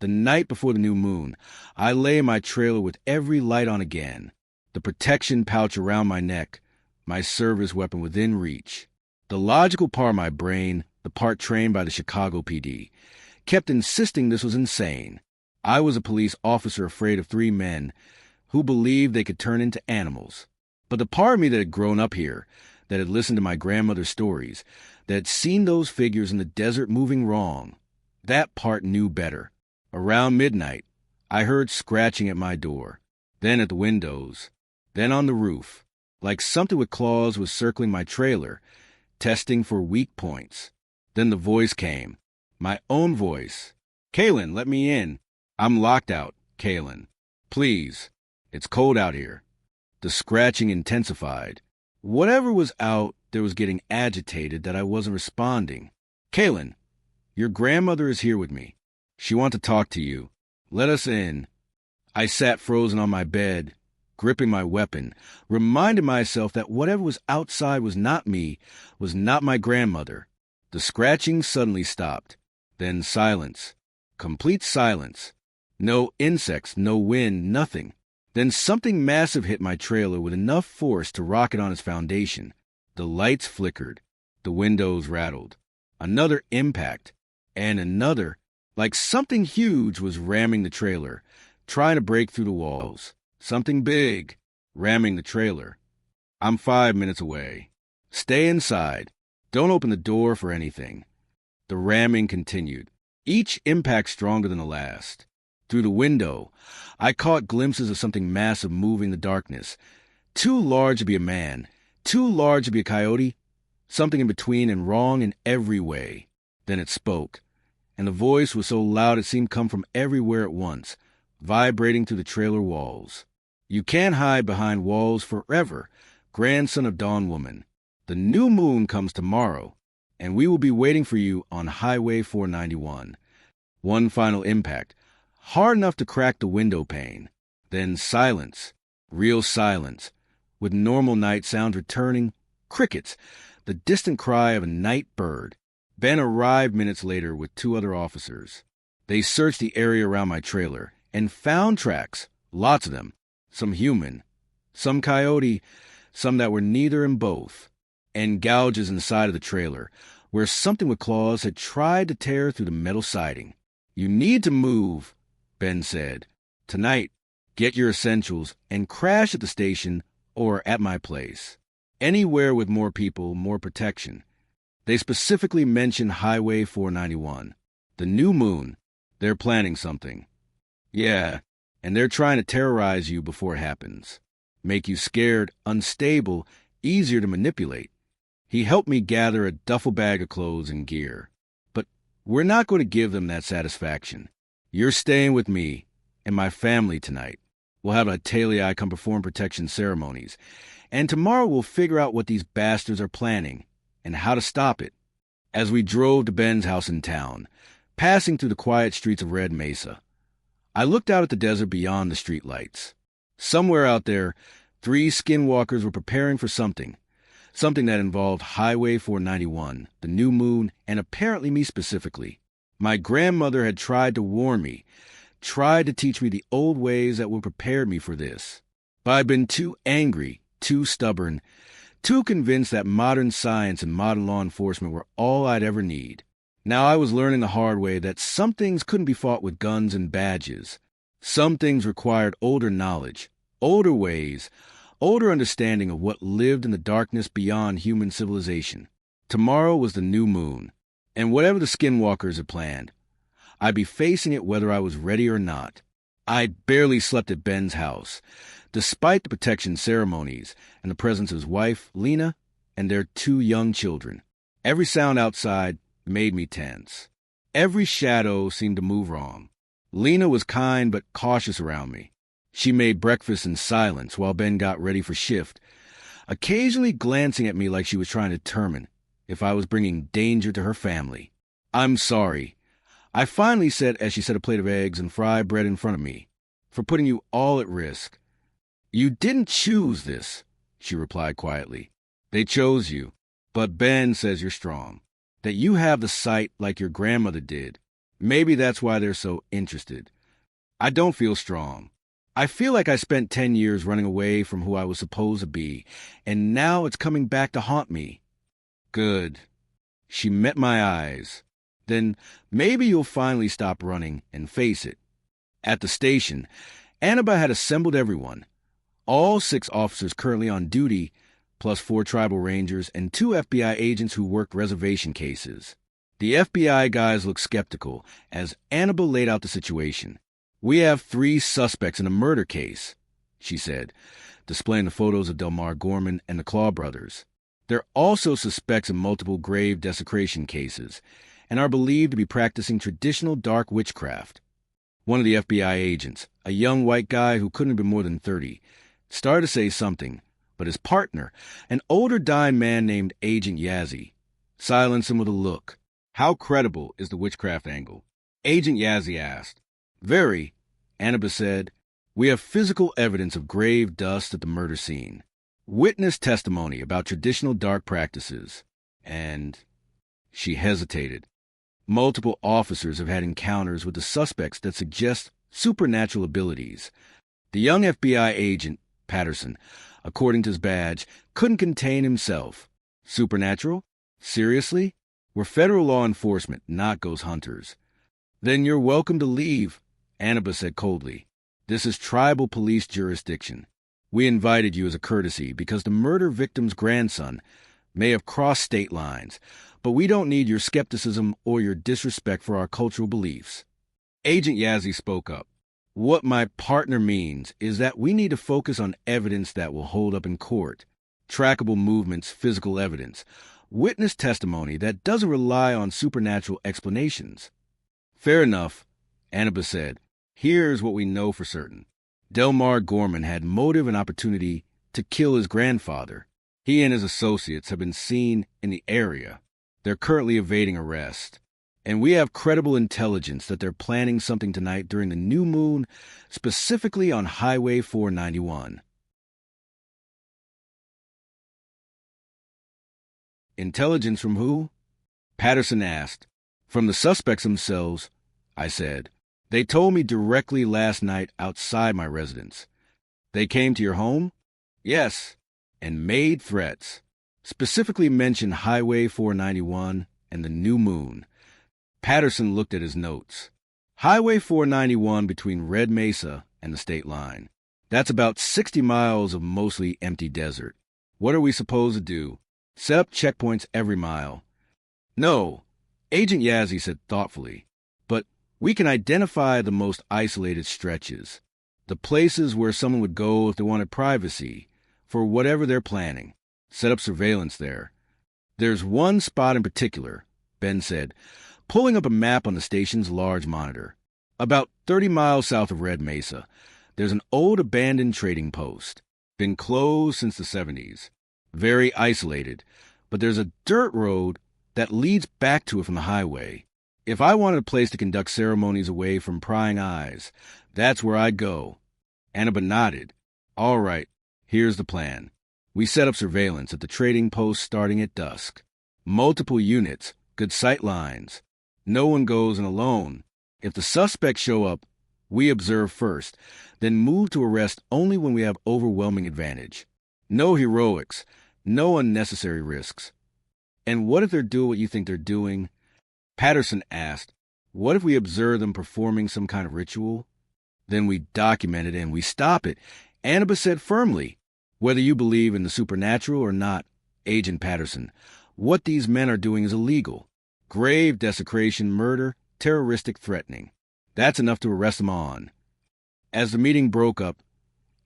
the night before the new moon, I lay in my trailer with every light on again, the protection pouch around my neck, my service weapon within reach. The logical part of my brain, the part trained by the Chicago PD, kept insisting this was insane. I was a police officer afraid of 3 men who believed they could turn into animals. But the part of me that had grown up here, that had listened to my grandmother's stories, that had seen those figures in the desert moving wrong, that part knew better. Around midnight, I heard scratching at my door, then at the windows, then on the roof, like something with claws was circling my trailer, testing for weak points. Then the voice came, my own voice. Kalen, let me in. I'm locked out, Kalen. Please. It's cold out here. The scratching intensified. Whatever was out there was getting agitated that I wasn't responding. Kalen, your grandmother is here with me. She wants to talk to you. Let us in. I sat frozen on my bed, gripping my weapon, reminding myself that whatever was outside was not me, was not my grandmother. The scratching suddenly stopped. Then silence. Complete silence. No insects, no wind, nothing. Then something massive hit my trailer with enough force to rock it on its foundation. The lights flickered. The windows rattled. Another impact. And another. Like something huge was ramming the trailer, trying to break through the walls. Something big, ramming the trailer. I'm 5 minutes away. Stay inside. Don't open the door for anything. The ramming continued, each impact stronger than the last. Through the window, I caught glimpses of something massive moving in the darkness. Too large to be a man, too large to be a coyote, something in between and wrong in every way. Then it spoke. And the voice was so loud it seemed to come from everywhere at once, vibrating through the trailer walls. You can't hide behind walls forever, grandson of Dawn Woman. The new moon comes tomorrow, and we will be waiting for you on Highway 491. One final impact, hard enough to crack the window pane. Then silence, real silence, with normal night sounds returning, crickets, the distant cry of a night bird. Ben arrived minutes later with 2 other officers. They searched the area around my trailer and found tracks, lots of them, some human, some coyote, some that were neither and both, and gouges inside of the trailer where something with claws had tried to tear through the metal siding. You need to move, Ben said. Tonight, get your essentials and crash at the station or at my place. Anywhere with more people, more protection. They specifically mentioned Highway 491. The new moon. They're planning something. Yeah, and they're trying to terrorize you before it happens, make you scared, unstable, easier to manipulate. He helped me gather a duffel bag of clothes and gear. But we're not going to give them that satisfaction. You're staying with me and my family tonight. We'll have a Talia come perform protection ceremonies. And tomorrow we'll figure out what these bastards are planning and how to stop it. As we drove to Ben's house in town, passing through the quiet streets of Red Mesa, I looked out at the desert beyond the streetlights. Somewhere out there, 3 skinwalkers were preparing for something that involved Highway 491, the new moon, and apparently me specifically. My grandmother had tried to warn me, tried to teach me the old ways that would prepare me for this. But I'd been too angry, too stubborn, too convinced that modern science and modern law enforcement were all I'd ever need. Now I was learning the hard way that some things couldn't be fought with guns and badges. Some things required older knowledge, older ways, older understanding of what lived in the darkness beyond human civilization. Tomorrow was the new moon, and whatever the skinwalkers had planned, I'd be facing it whether I was ready or not. I'd barely slept at Ben's house, despite the protection ceremonies and the presence of his wife, Lena, and their 2 young children. Every sound outside made me tense. Every shadow seemed to move wrong. Lena was kind but cautious around me. She made breakfast in silence while Ben got ready for shift, occasionally glancing at me like she was trying to determine if I was bringing danger to her family. "I'm sorry," I finally said as she set a plate of eggs and fried bread in front of me, "for putting you all at risk." "You didn't choose this," she replied quietly. "They chose you. But Ben says you're strong, that you have the sight like your grandmother did. Maybe that's why they're so interested. I don't feel strong. I feel like I spent 10 years running away from who I was supposed to be, and now it's coming back to haunt me." "Good." She met my eyes. "Then maybe you'll finally stop running and face it." At the station, Annabelle had assembled everyone. All 6 officers currently on duty, plus 4 tribal rangers and 2 FBI agents who worked reservation cases. The FBI guys looked skeptical as Annabelle laid out the situation. "We have 3 suspects in a murder case," she said, displaying the photos of Delmar Gorman and the Claw brothers. "They're also suspects in multiple grave desecration cases and are believed to be practicing traditional dark witchcraft." One of the FBI agents, a young white guy who couldn't have been more than 30, started to say something, but his partner, an older dying man named Agent Yazzie, silenced him with a look. "How credible is the witchcraft angle?" Agent Yazzie asked. "Very," Annabelle said. "We have physical evidence of grave dust at the murder scene, witness testimony about traditional dark practices, and—" She hesitated. "Multiple officers have had encounters with the suspects that suggest supernatural abilities. The young FBI agent, Patterson, according to his badge, couldn't contain himself. Supernatural? Seriously? We're federal law enforcement, not ghost hunters." "Then you're welcome to leave," Annabelle said coldly. "This is tribal police jurisdiction. We invited you as a courtesy because the murder victim's grandson may have crossed state lines, but we don't need your skepticism or your disrespect for our cultural beliefs." Agent Yazzie spoke up. "What my partner means is that we need to focus on evidence that will hold up in court. Trackable movements, physical evidence, witness testimony that doesn't rely on supernatural explanations." "Fair enough," Annabelle said. "Here's what we know for certain. Delmar Gorman had motive and opportunity to kill his grandfather. He and his associates have been seen in the area. They're currently evading arrest. And we have credible intelligence that they're planning something tonight during the new moon, specifically on Highway 491. "Intelligence from who?" Patterson asked. "From the suspects themselves," I said. "They told me directly last night outside my residence." "They came to your home?" "Yes, and made threats. Specifically mentioned Highway 491 and the new moon." Patterson looked at his notes. "Highway 491 between Red Mesa and the state line. That's about 60 miles of mostly empty desert. What are we supposed to do? Set up checkpoints every mile?" "No," Agent Yazzie said thoughtfully, "but we can identify the most isolated stretches. The places where someone would go if they wanted privacy, for whatever they're planning. Set up surveillance there. There's one spot in particular, Ben said, pulling up a map on the station's large monitor. About 30 miles south of Red Mesa, there's an old abandoned trading post. Been closed since the 70s. Very isolated, but there's a dirt road that leads back to it from the highway. If I wanted a place to conduct ceremonies away from prying eyes, that's where I'd go. Annaba nodded. All right, here's the plan. We set up surveillance at the trading post starting at dusk. Multiple units, good sight lines. No one goes in alone. If the suspects show up, we observe first, then move to arrest only when we have overwhelming advantage. No heroics, no unnecessary risks. And what if they're doing what you think they're doing? Patterson asked, what if we observe them performing some kind of ritual? Then we document it and we stop it. Annaba said firmly, whether you believe in the supernatural or not, Agent Patterson, what these men are doing is illegal. Grave desecration, murder, terroristic threatening. That's enough to arrest them on. As the meeting broke up,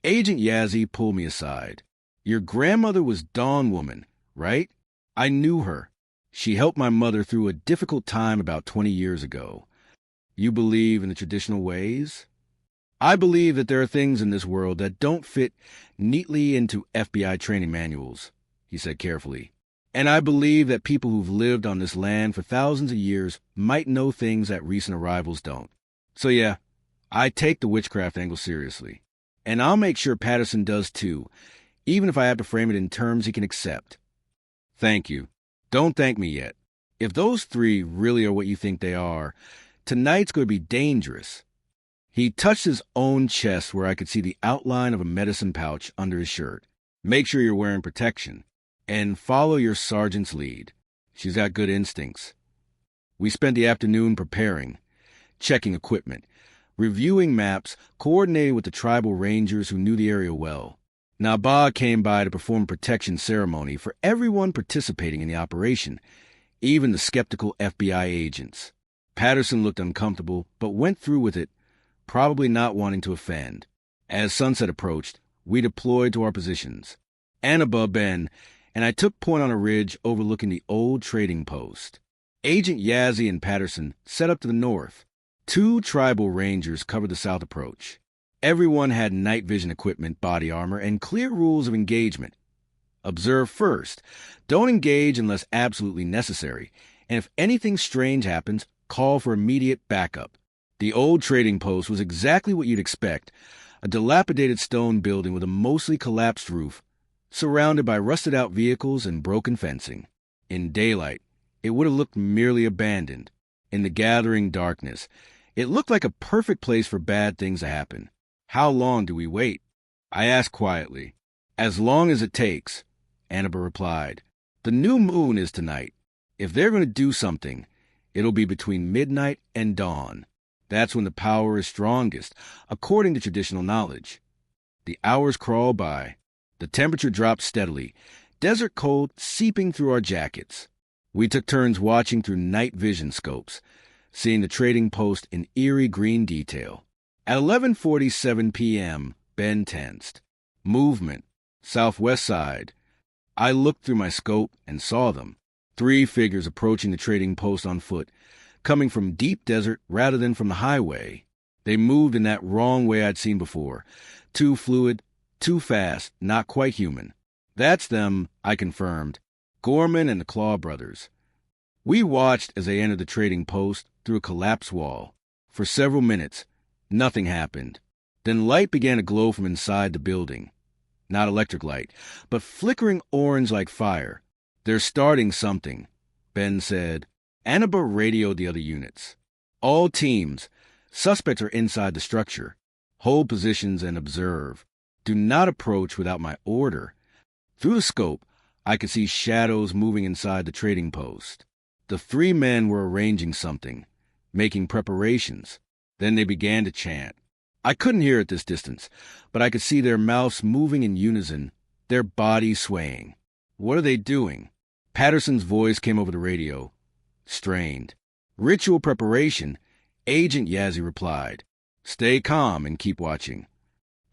Agent Yazzie pulled me aside. Your grandmother was Dawn Woman, right? I knew her. She helped my mother through a difficult time about 20 years ago. You believe in the traditional ways? I believe that there are things in this world that don't fit neatly into FBI training manuals, he said carefully. And I believe that people who've lived on this land for thousands of years might know things that recent arrivals don't. So yeah, I take the witchcraft angle seriously. And I'll make sure Patterson does too, even if I have to frame it in terms he can accept. Thank you. Don't thank me yet. If those three really are what you think they are, tonight's going to be dangerous. He touched his own chest where I could see the outline of a medicine pouch under his shirt. Make sure you're wearing protection. And follow your sergeant's lead. She's got good instincts. We spent the afternoon preparing, checking equipment, reviewing maps, coordinating with the tribal rangers who knew the area well. Naba came by to perform a protection ceremony for everyone participating in the operation, even the skeptical FBI agents. Patterson looked uncomfortable, but went through with it, probably not wanting to offend. As sunset approached, we deployed to our positions. Annaba, Ben, and I took point on a ridge overlooking the old trading post. Agent Yazzie and Patterson set up to the north. 2 tribal rangers covered the south approach. Everyone had night vision equipment, body armor, and clear rules of engagement. Observe first. Don't engage unless absolutely necessary. And if anything strange happens, call for immediate backup. The old trading post was exactly what you'd expect. A dilapidated stone building with a mostly collapsed roof, surrounded by rusted-out vehicles and broken fencing. In daylight, it would have looked merely abandoned. In the gathering darkness, it looked like a perfect place for bad things to happen. How long do we wait? I asked quietly. As long as it takes, Annaba replied. The new moon is tonight. If they're going to do something, it'll be between midnight and dawn. That's when the power is strongest, according to traditional knowledge. The hours crawl by. The temperature dropped steadily, desert cold seeping through our jackets. We took turns watching through night vision scopes, seeing the trading post in eerie green detail. At 11:47 p.m., Ben tensed. Movement. Southwest side. I looked through my scope and saw them. 3 figures approaching the trading post on foot, coming from deep desert rather than from the highway. They moved in that wrong way I'd seen before. Too fluid, too fast, not quite human. That's them, I confirmed. Gorman and the Claw brothers. We watched as they entered the trading post through a collapsed wall. For several minutes, nothing happened. Then light began to glow from inside the building. Not electric light, but flickering orange like fire. They're starting something, Ben said. Annaba radioed the other units. All teams. Suspects are inside the structure. Hold positions and observe. Do not approach without my order. Through the scope, I could see shadows moving inside the trading post. The 3 men were arranging something, making preparations. Then they began to chant. I couldn't hear at this distance, but I could see their mouths moving in unison, their bodies swaying. What are they doing? Patterson's voice came over the radio, strained. Ritual preparation, Agent Yazzie replied. Stay calm and keep watching.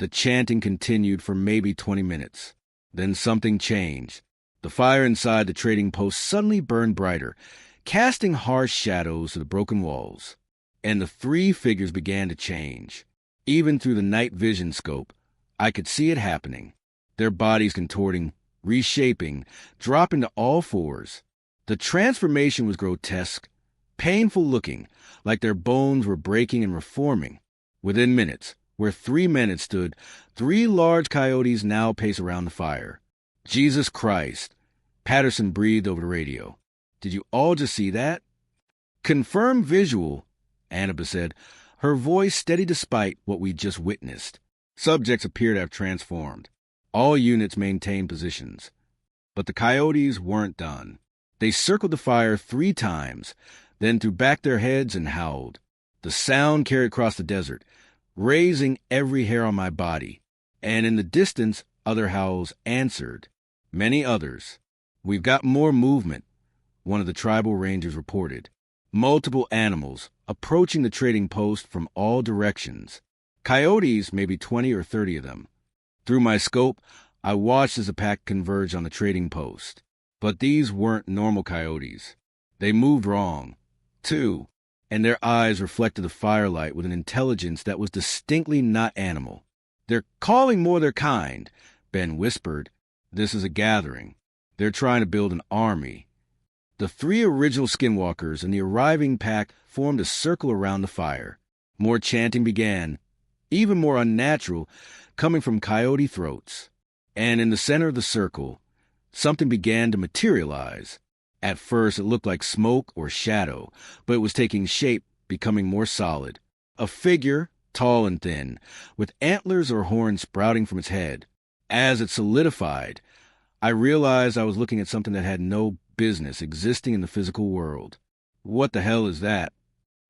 The chanting continued for maybe 20 minutes. Then something changed. The fire inside the trading post suddenly burned brighter, casting harsh shadows to the broken walls. And the three figures began to change. Even through the night vision scope, I could see it happening. Their bodies contorting, reshaping, dropping to all fours. The transformation was grotesque, painful looking, like their bones were breaking and reforming. Within minutes, where 3 men had stood, 3 large coyotes now paced around the fire. Jesus Christ! Patterson breathed over the radio. Did you all just see that? Confirmed visual, Annabeth said, her voice steady despite what we'd just witnessed. Subjects appeared to have transformed. All units maintained positions. But the coyotes weren't done. They circled the fire 3 times, then threw back their heads and howled. The sound carried across the desert, raising every hair on my body. And in the distance, other howls answered. Many others. We've got more movement, one of the tribal rangers reported. Multiple animals approaching the trading post from all directions. Coyotes, maybe 20 or 30 of them. Through my scope, I watched as the pack converged on the trading post. But these weren't normal coyotes. They moved wrong, too, and their eyes reflected the firelight with an intelligence that was distinctly not animal. They're calling more their kind, Ben whispered. This is a gathering. They're trying to build an army. The 3 original skinwalkers and the arriving pack formed a circle around the fire. More chanting began, even more unnatural, coming from coyote throats. And in the center of the circle, something began to materialize. At first, it looked like smoke or shadow, but it was taking shape, becoming more solid. A figure, tall and thin, with antlers or horns sprouting from its head. As it solidified, I realized I was looking at something that had no business existing in the physical world. What the hell is that?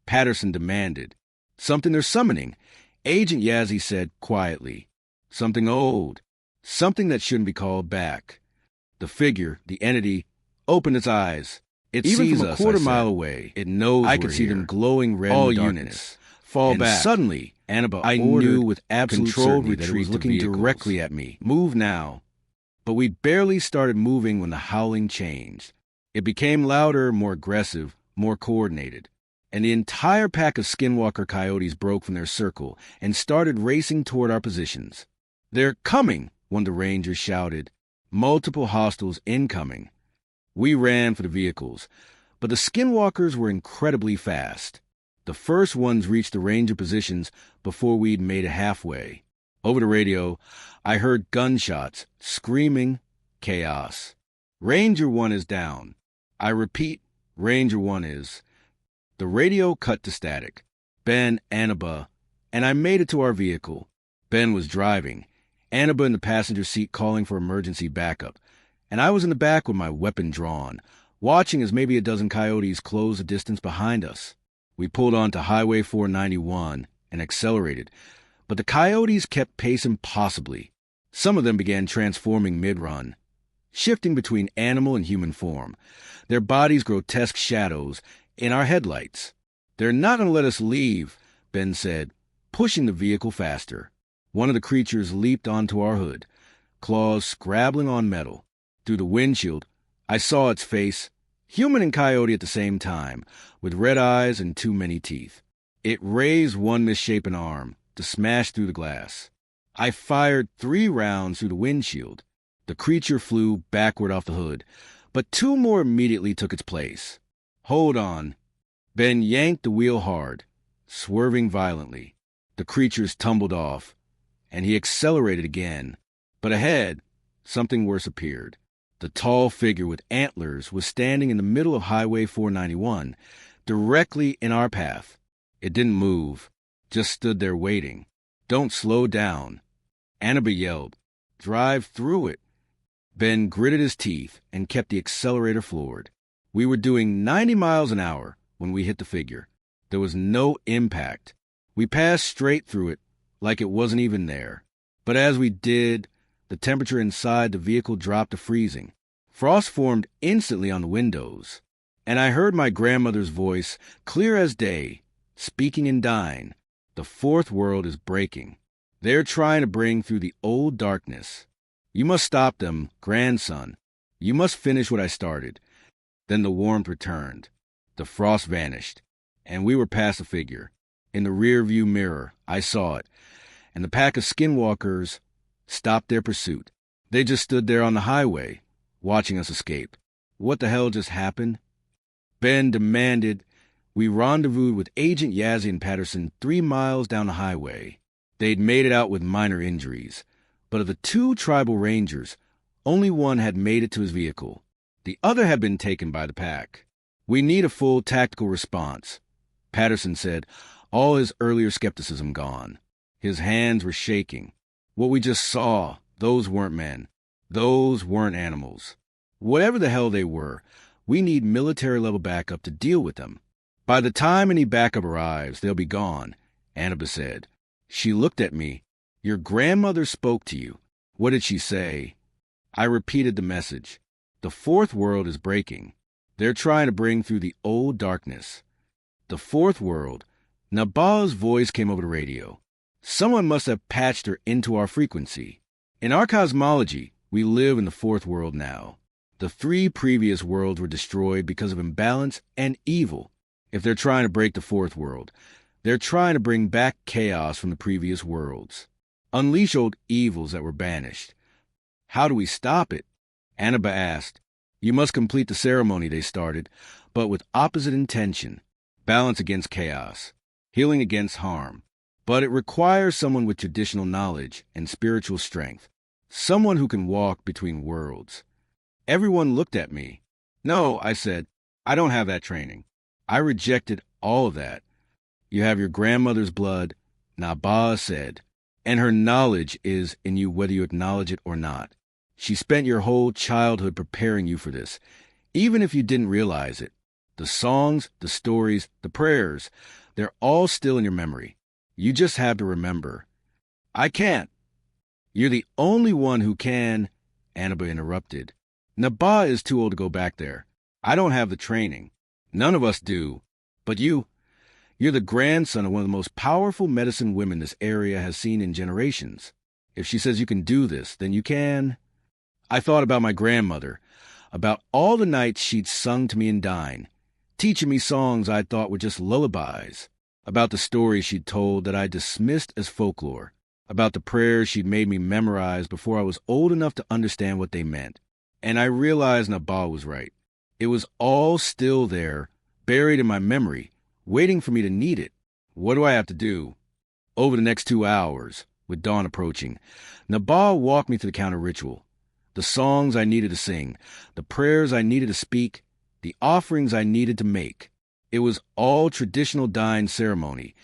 Patterson demanded. Something they're summoning, Agent Yazzie said quietly. Something old. Something that shouldn't be called back. The figure, the entity, opened its eyes. It Even sees from a us, quarter I said. mile away, It knows I we're could see here. them glowing red All in the darkness. units, fall And back. suddenly, Annabeth I ordered, knew with absolute controlled certainty that it retreat was to looking vehicles. directly at me. Move now. But we'd barely started moving when the howling changed. It became louder, more aggressive, more coordinated. And the entire pack of skinwalker coyotes broke from their circle and started racing toward our positions. They're coming, one of the rangers shouted. Multiple hostiles incoming. We ran for the vehicles, but the skinwalkers were incredibly fast. The first ones reached the ranger positions before we'd made it halfway. Over the radio, I heard gunshots, screaming, chaos. Ranger 1 is down. I repeat, Ranger 1 is. The radio cut to static. Ben, Annabeth, and I made it to our vehicle. Ben was driving, Annabeth in the passenger seat calling for emergency backup, and I was in the back with my weapon drawn, watching as maybe a dozen coyotes closed the distance behind us. We pulled onto Highway 491 and accelerated, but the coyotes kept pace impossibly. Some of them began transforming mid-run, shifting between animal and human form, their bodies grotesque shadows in our headlights. They're not going to let us leave, Ben said, pushing the vehicle faster. One of the creatures leaped onto our hood, claws scrabbling on metal. Through the windshield, I saw its face, human and coyote at the same time, with red eyes and too many teeth. It raised one misshapen arm to smash through the glass. I fired 3 rounds through the windshield. The creature flew backward off the hood, but 2 more immediately took its place. Hold on. Ben yanked the wheel hard, swerving violently. The creatures tumbled off, and he accelerated again. But ahead, something worse appeared. The tall figure with antlers was standing in the middle of Highway 491, directly in our path. It didn't move, just stood there waiting. Don't slow down. Annabeth yelled. Drive through it. Ben gritted his teeth and kept the accelerator floored. We were doing 90 miles an hour when we hit the figure. There was no impact. We passed straight through it, like it wasn't even there. But as we did, the temperature inside the vehicle dropped to freezing. Frost formed instantly on the windows, and I heard my grandmother's voice, clear as day, speaking in Dine. The fourth world is breaking. They're trying to bring through the old darkness. You must stop them, grandson. You must finish what I started. Then the warmth returned. The frost vanished, and we were past the figure. In the rear-view mirror, I saw it, and the pack of skinwalkers stopped their pursuit. They just stood there on the highway, watching us escape. What the hell just happened? Ben demanded we rendezvoused with Agent Yazzie and Patterson 3 miles down the highway. They'd made it out with minor injuries, but of the 2 tribal rangers, only one had made it to his vehicle. The other had been taken by the pack. We need a full tactical response, Patterson said, all his earlier skepticism gone. His hands were shaking. What we just saw, those weren't men. Those weren't animals. Whatever the hell they were, we need military-level backup to deal with them. By the time any backup arrives, they'll be gone, Annabeth said. She looked at me. Your grandmother spoke to you. What did she say? I repeated the message. The fourth world is breaking. They're trying to bring through the old darkness. The fourth world. Naba's voice came over the radio. Someone must have patched her into our frequency. In our cosmology, we live in the fourth world now. The 3 previous worlds were destroyed because of imbalance and evil. If they're trying to break the fourth world, they're trying to bring back chaos from the previous worlds. Unleash old evils that were banished. How do we stop it? Annabeth asked. You must complete the ceremony they started, but with opposite intention. Balance against chaos. Healing against harm. But it requires someone with traditional knowledge and spiritual strength. Someone who can walk between worlds. Everyone looked at me. No, I said, I don't have that training. I rejected all of that. You have your grandmother's blood, Naba said, and her knowledge is in you whether you acknowledge it or not. She spent your whole childhood preparing you for this, even if you didn't realize it. The songs, the stories, the prayers, they're all still in your memory. You just have to remember. I can't. You're the only one who can, Annabeth interrupted. Naba is too old to go back there. I don't have the training. None of us do. But you're the grandson of one of the most powerful medicine women this area has seen in generations. If she says you can do this, then you can. I thought about my grandmother, about all the nights she'd sung to me in Dine, teaching me songs I thought were just lullabies, about the stories she'd told that I dismissed as folklore, about the prayers she'd made me memorize before I was old enough to understand what they meant. And I realized Naba was right. It was all still there, buried in my memory, waiting for me to need it. What do I have to do? Over the next 2 hours, with dawn approaching, Naba walked me through the counter ritual. The songs I needed to sing, the prayers I needed to speak, the offerings I needed to make. It was all traditional Dine ceremony,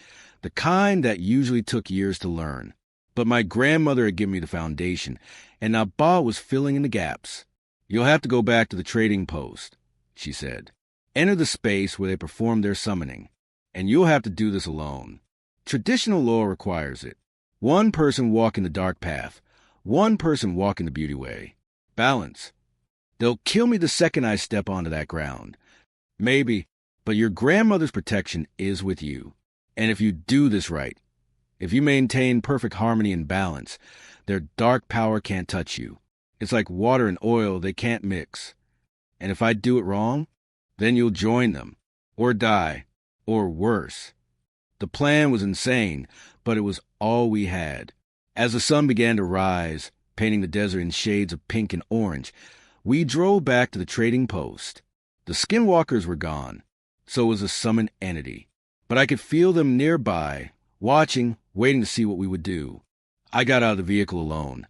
the kind that usually took years to learn. But my grandmother had given me the foundation, and Naba was filling in the gaps. You'll have to go back to the trading post, she said. Enter the space where they perform their summoning, and you'll have to do this alone. Traditional law requires it. 1 person walking the dark path, 1 person walking the beauty way. Balance. They'll kill me the second I step onto that ground. Maybe, but your grandmother's protection is with you. And if you do this right, if you maintain perfect harmony and balance, their dark power can't touch you. It's like water and oil, they can't mix. And if I do it wrong, then you'll join them, or die, or worse. The plan was insane, but it was all we had. As the sun began to rise, painting the desert in shades of pink and orange, we drove back to the trading post. The skinwalkers were gone, so was the summoned entity. But I could feel them nearby, watching, waiting to see what we would do. I got out of the vehicle alone,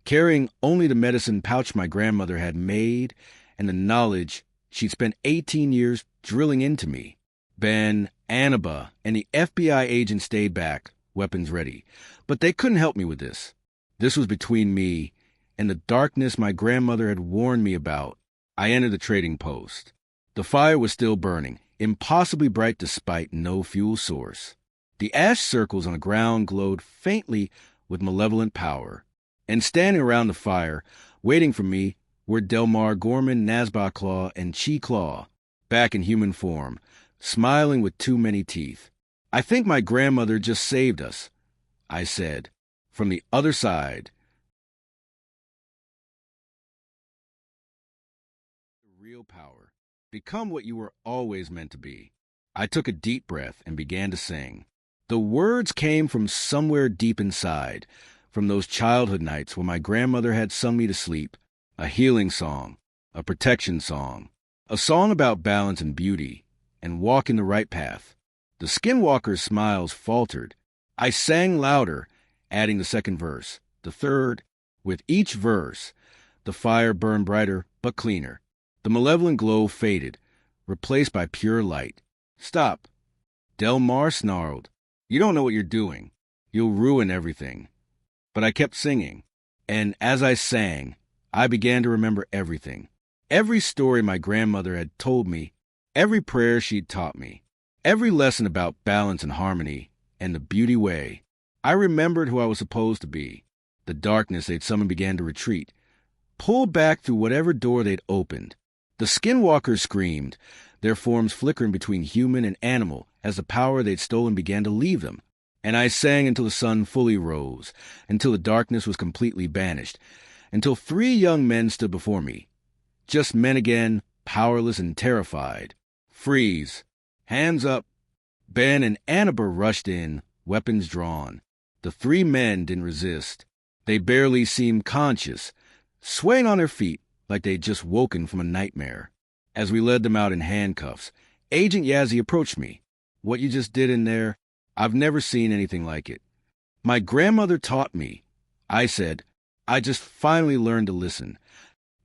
carrying only the medicine pouch my grandmother had made and the knowledge she'd spent 18 years drilling into me. Ben, Annabeth, and the FBI agent stayed back, weapons ready. But they couldn't help me with this. This was between me and the darkness my grandmother had warned me about. I entered the trading post. The fire was still burning, impossibly bright despite no fuel source. The ash circles on the ground glowed faintly with malevolent power. And standing around the fire, waiting for me, were Delmar Gorman, Nazba Claw, and Chi Claw, back in human form, smiling with too many teeth. I think my grandmother just saved us, I said. From the other side, real power. Become what you were always meant to be. I took a deep breath and began to sing. The words came from somewhere deep inside, from those childhood nights when my grandmother had sung me to sleep, a healing song, a protection song, a song about balance and beauty, and walking the right path. The skinwalker's smiles faltered. I sang louder, adding the second verse, the third. With each verse, the fire burned brighter but cleaner. The malevolent glow faded, replaced by pure light. Stop. Del Mar snarled. You don't know what you're doing. You'll ruin everything. But I kept singing, and as I sang, I began to remember everything. Every story my grandmother had told me, every prayer she'd taught me, every lesson about balance and harmony, and the beauty way. I remembered who I was supposed to be. The darkness they'd summoned began to retreat, pulled back through whatever door they'd opened. The skinwalkers screamed, their forms flickering between human and animal as the power they'd stolen began to leave them. And I sang until the sun fully rose, until the darkness was completely banished, until 3 young men stood before me. Just men again, powerless and terrified. Freeze. Hands up. Ben and Annabelle rushed in, weapons drawn. The 3 men didn't resist. They barely seemed conscious, swaying on their feet like they'd just woken from a nightmare. As we led them out in handcuffs, Agent Yazzie approached me. What you just did in there, I've never seen anything like it. My grandmother taught me. I said, I just finally learned to listen.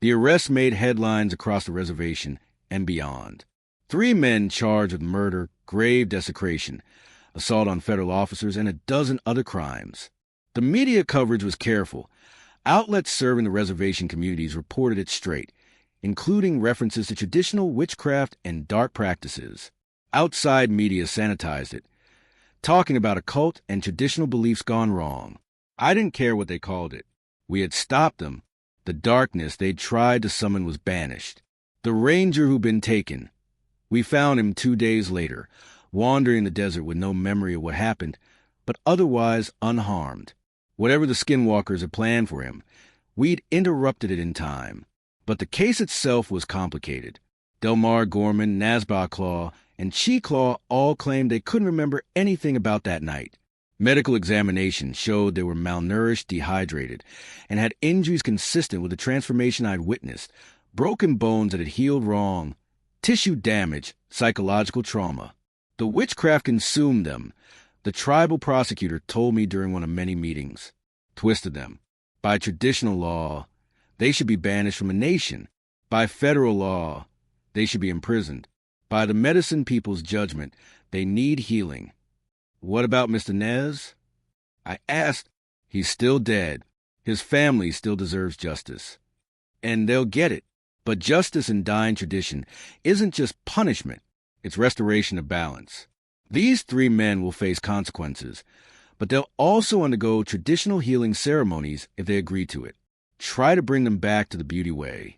The arrest made headlines across the reservation and beyond. 3 men charged with murder, grave desecration, assault on federal officers, and a dozen other crimes. The media coverage was careful. Outlets serving the reservation communities reported it straight, including references to traditional witchcraft and dark practices. Outside media sanitized it, talking about occult and traditional beliefs gone wrong. I didn't care what they called it. We had stopped them. The darkness they'd tried to summon was banished. The ranger who'd been taken. We found him 2 days later, wandering the desert with no memory of what happened, but otherwise unharmed. Whatever the skinwalkers had planned for him, we'd interrupted it in time. But the case itself was complicated. Delmar Gorman, Nasba Claw, and Chi Claw all claimed they couldn't remember anything about that night. Medical examination showed they were malnourished, dehydrated, and had injuries consistent with the transformation I'd witnessed, broken bones that had healed wrong, tissue damage, psychological trauma. The witchcraft consumed them. The tribal prosecutor told me during one of many meetings. Twisted them. By traditional law, they should be banished from a nation. By federal law, they should be imprisoned. By the medicine people's judgment, they need healing. What about Mr. Nez? I asked. He's still dead. His family still deserves justice. And they'll get it. But justice in dying tradition isn't just punishment. It's restoration of balance. These 3 men will face consequences, but they'll also undergo traditional healing ceremonies if they agree to it. Try to bring them back to the beauty way.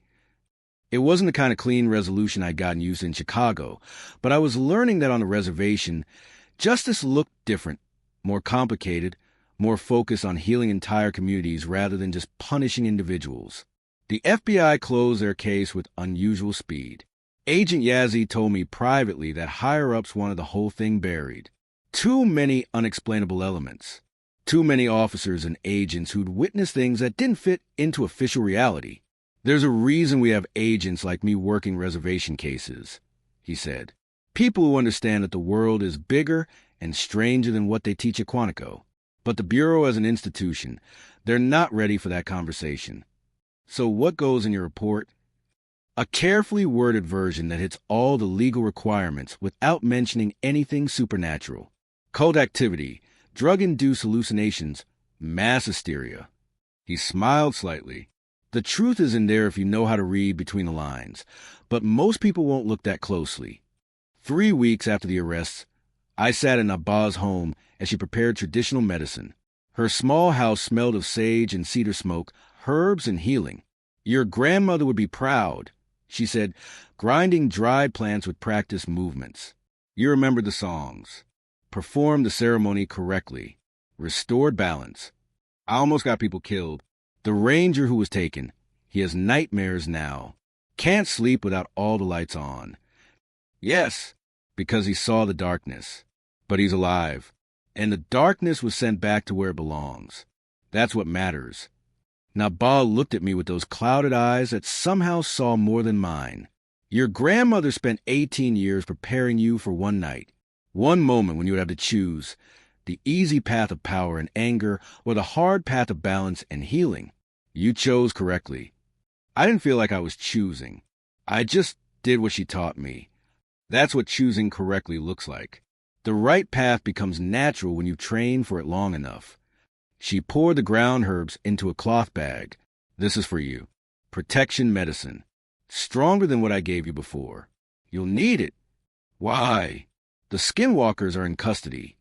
It wasn't the kind of clean resolution I'd gotten used to in Chicago, but I was learning that on the reservation, justice looked different, more complicated, more focused on healing entire communities rather than just punishing individuals. The FBI closed their case with unusual speed. Agent Yazzie told me privately that higher-ups wanted the whole thing buried. Too many unexplainable elements. Too many officers and agents who'd witnessed things that didn't fit into official reality. There's a reason we have agents like me working reservation cases, he said. People who understand that the world is bigger and stranger than what they teach at Quantico. But the Bureau as an institution, they're not ready for that conversation. So what goes in your report? A carefully worded version that hits all the legal requirements without mentioning anything supernatural. Cult activity, drug-induced hallucinations, mass hysteria. He smiled slightly. The truth is in there if you know how to read between the lines, but most people won't look that closely. 3 weeks after the arrests, I sat in Abba's home as she prepared traditional medicine. Her small house smelled of sage and cedar smoke, herbs and healing. Your grandmother would be proud, she said, grinding dried plants with practiced movements. You remembered the songs. Performed the ceremony correctly. Restored balance. I almost got people killed. The ranger who was taken, he has nightmares now. Can't sleep without all the lights on. Yes, because he saw the darkness. But he's alive. And the darkness was sent back to where it belongs. That's what matters. Nabal looked at me with those clouded eyes that somehow saw more than mine. Your grandmother spent 18 years preparing you for one night. One moment when you would have to choose the easy path of power and anger or the hard path of balance and healing. You chose correctly. I didn't feel like I was choosing. I just did what she taught me. That's what choosing correctly looks like. The right path becomes natural when you train for it long enough. She poured the ground herbs into a cloth bag. This is for you. Protection medicine. Stronger than what I gave you before. You'll need it. Why? The skinwalkers are in custody.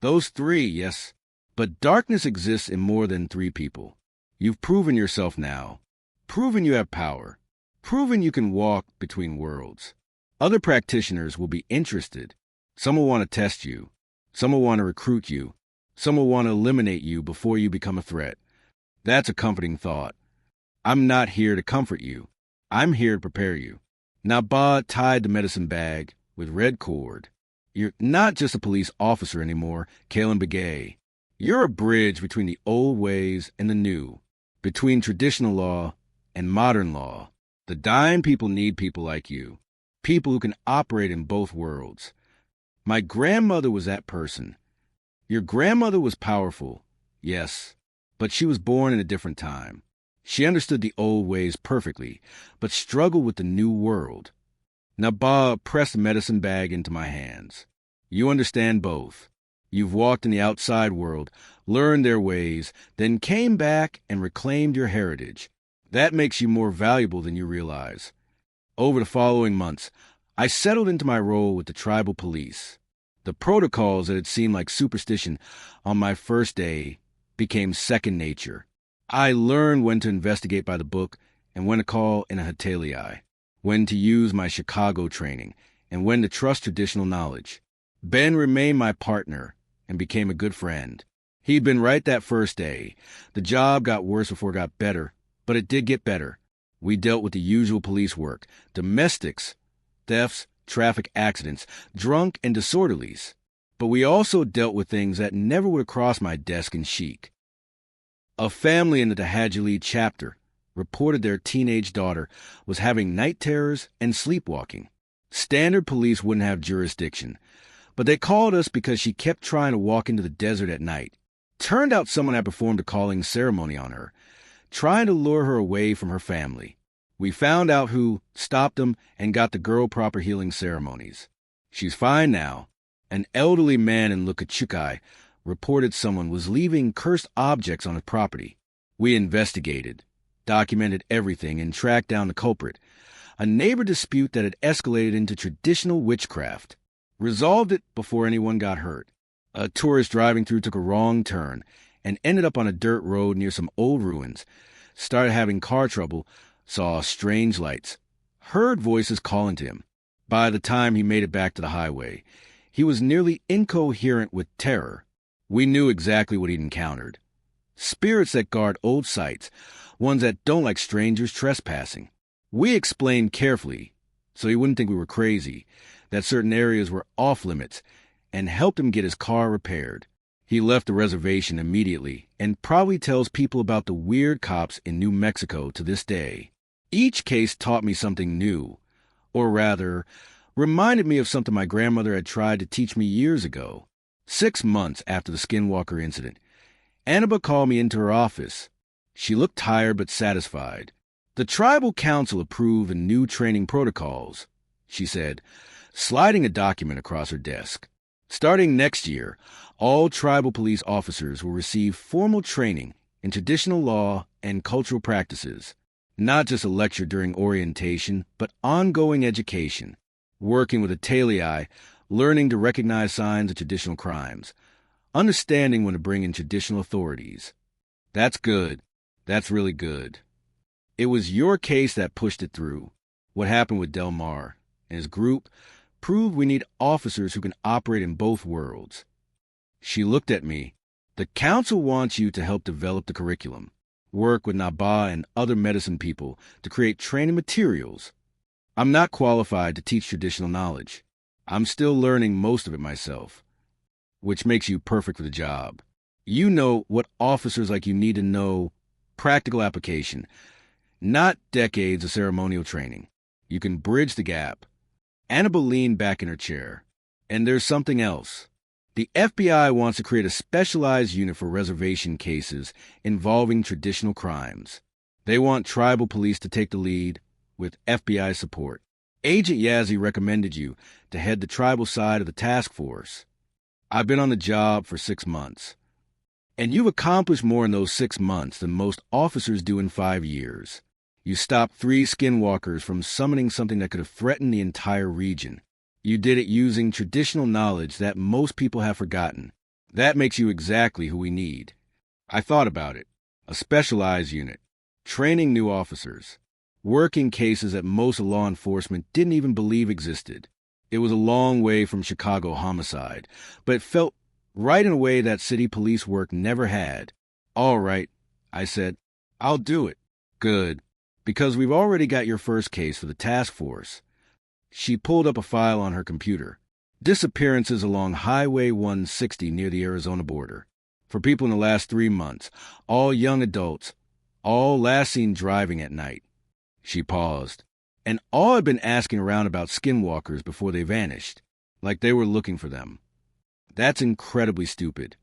Those 3, yes. But darkness exists in more than 3 people. You've proven yourself now. Proven you have power. Proven you can walk between worlds. Other practitioners will be interested. Some will want to test you. Some will want to recruit you. Some will want to eliminate you before you become a threat. That's a comforting thought. I'm not here to comfort you. I'm here to prepare you. Nabal tied the medicine bag with red cord. You're not just a police officer anymore, Kalen Begay. You're a bridge between the old ways and the new, between traditional law and modern law. The dying people need people like you, people who can operate in both worlds. My grandmother was that person. Your grandmother was powerful, yes, but she was born in a different time. She understood the old ways perfectly, but struggled with the new world. Nabal pressed the medicine bag into my hands. You understand both. You've walked in the outside world, learned their ways, then came back and reclaimed your heritage. That makes you more valuable than you realize. Over the following months, I settled into my role with the tribal police. The protocols that had seemed like superstition on my first day became second nature. I learned when to investigate by the book and when to call in a Hatelii, when to use my Chicago training, and when to trust traditional knowledge. Ben remained my partner and became a good friend. He'd been right that first day. The job got worse before it got better, but it did get better. We dealt with the usual police work, domestics, thefts, traffic accidents, drunk and disorderlies. But we also dealt with things that never would have crossed my desk in Chic. A family in the Tehadjili chapter reported their teenage daughter was having night terrors and sleepwalking. Standard police wouldn't have jurisdiction, but they called us because she kept trying to walk into the desert at night. Turned out someone had performed a calling ceremony on her, trying to lure her away from her family. We found out who, stopped them, and got the girl proper healing ceremonies. She's fine now. An elderly man in Lukachukai reported someone was leaving cursed objects on his property. We investigated, documented everything, and tracked down the culprit. A neighbor dispute that had escalated into traditional witchcraft. Resolved it before anyone got hurt. A tourist driving through took a wrong turn and ended up on a dirt road near some old ruins. Started having car trouble, saw strange lights, heard voices calling to him. By the time he made it back to the highway, he was nearly incoherent with terror. We knew exactly what he'd encountered. Spirits that guard old sites, ones that don't like strangers trespassing. We explained carefully, so he wouldn't think we were crazy, that certain areas were off limits, and helped him get his car repaired. He left the reservation immediately and probably tells people about the weird cops in New Mexico to this day. Each case taught me something new, or rather, reminded me of something my grandmother had tried to teach me years ago. 6 months after the Skinwalker incident, Annaba called me into her office. She looked tired but satisfied. The tribal council approved the new training protocols, she said, sliding a document across her desk. Starting next year, all tribal police officers will receive formal training in traditional law and cultural practices, not just a lecture during orientation, but ongoing education, working with a Hatelii, learning to recognize signs of traditional crimes, understanding when to bring in traditional authorities. That's good. That's really good. It was your case that pushed it through. What happened with Del Mar and his group proved we need officers who can operate in both worlds. She looked at me. The council wants you to help develop the curriculum, work with Naba and other medicine people to create training materials. I'm not qualified to teach traditional knowledge. I'm still learning most of it myself, which makes you perfect for the job. You know what officers like you need to know, practical application, not decades of ceremonial training. You can bridge the gap. Annabelle leaned back in her chair. And there's something else. The FBI wants to create a specialized unit for reservation cases involving traditional crimes. They want tribal police to take the lead with FBI support. Agent Yazzie recommended you to head the tribal side of the task force. I've been on the job for 6 months. And you've accomplished more in those 6 months than most officers do in 5 years. You stopped 3 skinwalkers from summoning something that could have threatened the entire region. You did it using traditional knowledge that most people have forgotten. That makes you exactly who we need. I thought about it. A specialized unit. Training new officers. Working cases that most law enforcement didn't even believe existed. It was a long way from Chicago homicide, but it felt right in a way that city police work never had. All right, I said. I'll do it. Good. Because we've already got your first case for the task force. She pulled up a file on her computer. Disappearances along Highway 160 near the Arizona border. For people in the last 3 months, all young adults, all last seen driving at night. She paused. And all had been asking around about skinwalkers before they vanished, like they were looking for them. That's incredibly stupid.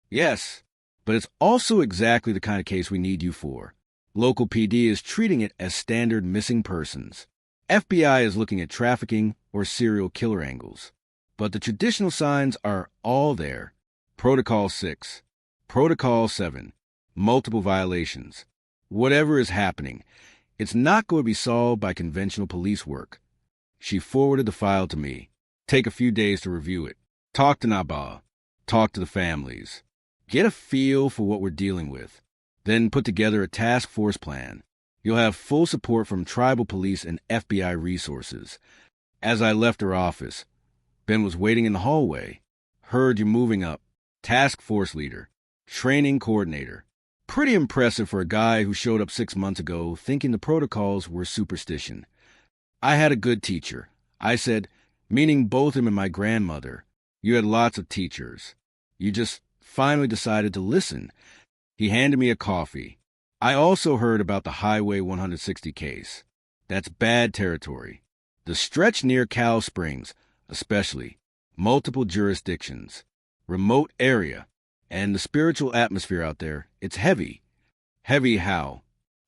Yes, but it's also exactly the kind of case we need you for. Local PD is treating it as standard missing persons. FBI is looking at trafficking or serial killer angles. But the traditional signs are all there. Protocol 6, Protocol 7, multiple violations. Whatever is happening, it's not going to be solved by conventional police work. She forwarded the file to me. Take a few days to review it. Talk to Naba. Talk to the families. Get a feel for what we're dealing with. Then put together a task force plan. You'll have full support from tribal police and FBI resources. As I left her office, Ben was waiting in the hallway. Heard you moving up. Task force leader. Training coordinator. Pretty impressive for a guy who showed up 6 months ago thinking the protocols were superstition. I had a good teacher. I said, meaning both him and my grandmother. You had lots of teachers. You just finally decided to listen. He handed me a coffee. I also heard about the Highway 160 case. That's bad territory. The stretch near Cow Springs, especially. Multiple jurisdictions. Remote area. And the spiritual atmosphere out there, it's heavy. Heavy how?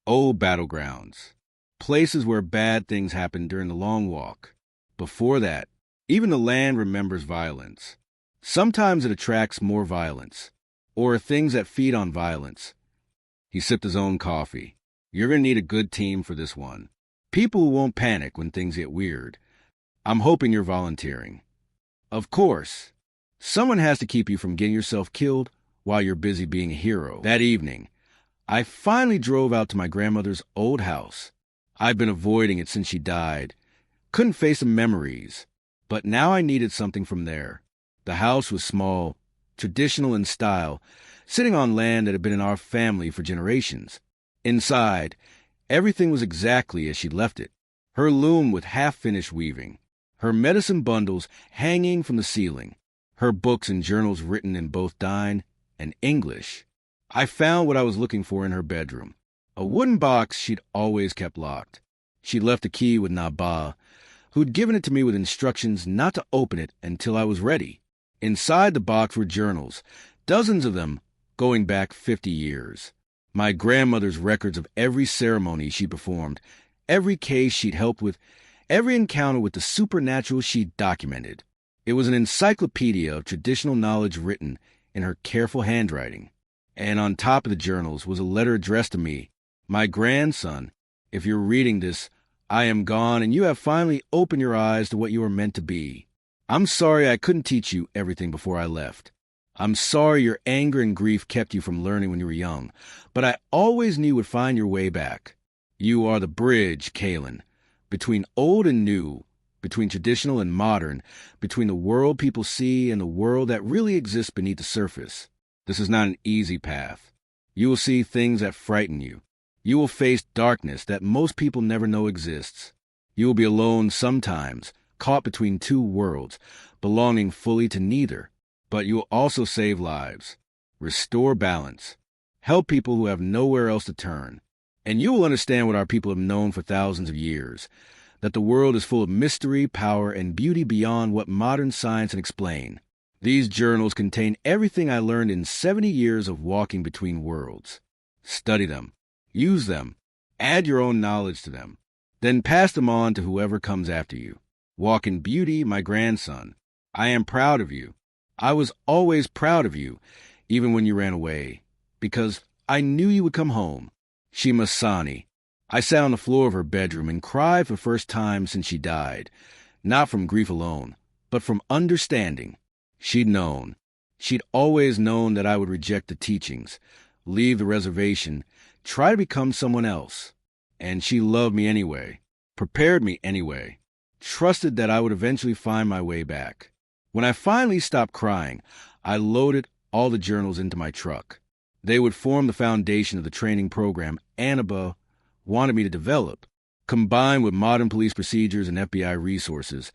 Old battlegrounds. Places where bad things happened during the long walk. Before that, even the land remembers violence. Sometimes it attracts more violence. Or things that feed on violence. He sipped his own coffee. You're going to need a good team for this one. People who won't panic when things get weird. I'm hoping you're volunteering. Of course. Someone has to keep you from getting yourself killed while you're busy being a hero. That evening, I finally drove out to my grandmother's old house. I've been avoiding it since she died. Couldn't face the memories. But now I needed something from there. The house was small, traditional in style, sitting on land that had been in our family for generations. Inside, everything was exactly as she'd left it. Her loom with half-finished weaving. Her medicine bundles hanging from the ceiling. Her books and journals written in both Dine and English. I found what I was looking for in her bedroom. A wooden box she'd always kept locked. She'd left a key with Naba, who'd given it to me with instructions not to open it until I was ready. Inside the box were journals, dozens of them going back 50 years. My grandmother's records of every ceremony she performed, every case she'd helped with, every encounter with the supernatural she'd documented. It was an encyclopedia of traditional knowledge written in her careful handwriting. And on top of the journals was a letter addressed to me. My grandson, if you're reading this, I am gone and you have finally opened your eyes to what you were meant to be. I'm sorry I couldn't teach you everything before I left. I'm sorry your anger and grief kept you from learning when you were young, but I always knew you would find your way back. You are the bridge, Kaylin, between old and new, between traditional and modern, between the world people see and the world that really exists beneath the surface. This is not an easy path. You will see things that frighten you. You will face darkness that most people never know exists. You will be alone sometimes, caught between two worlds, belonging fully to neither. But you will also save lives, restore balance, help people who have nowhere else to turn. And you will understand what our people have known for thousands of years, that the world is full of mystery, power, and beauty beyond what modern science can explain. These journals contain everything I learned in 70 years of walking between worlds. Study them, use them, add your own knowledge to them, then pass them on to whoever comes after you. Walk in beauty, my grandson. I am proud of you. I was always proud of you, even when you ran away, because I knew you would come home. Shima Sani. I sat on the floor of her bedroom and cried for the first time since she died, not from grief alone, but from understanding. She'd known. She'd always known that I would reject the teachings, leave the reservation, try to become someone else. And she loved me anyway, prepared me anyway, trusted that I would eventually find my way back. When I finally stopped crying, I loaded all the journals into my truck. They would form the foundation of the training program Annaba wanted me to develop. Combined with modern police procedures and FBI resources,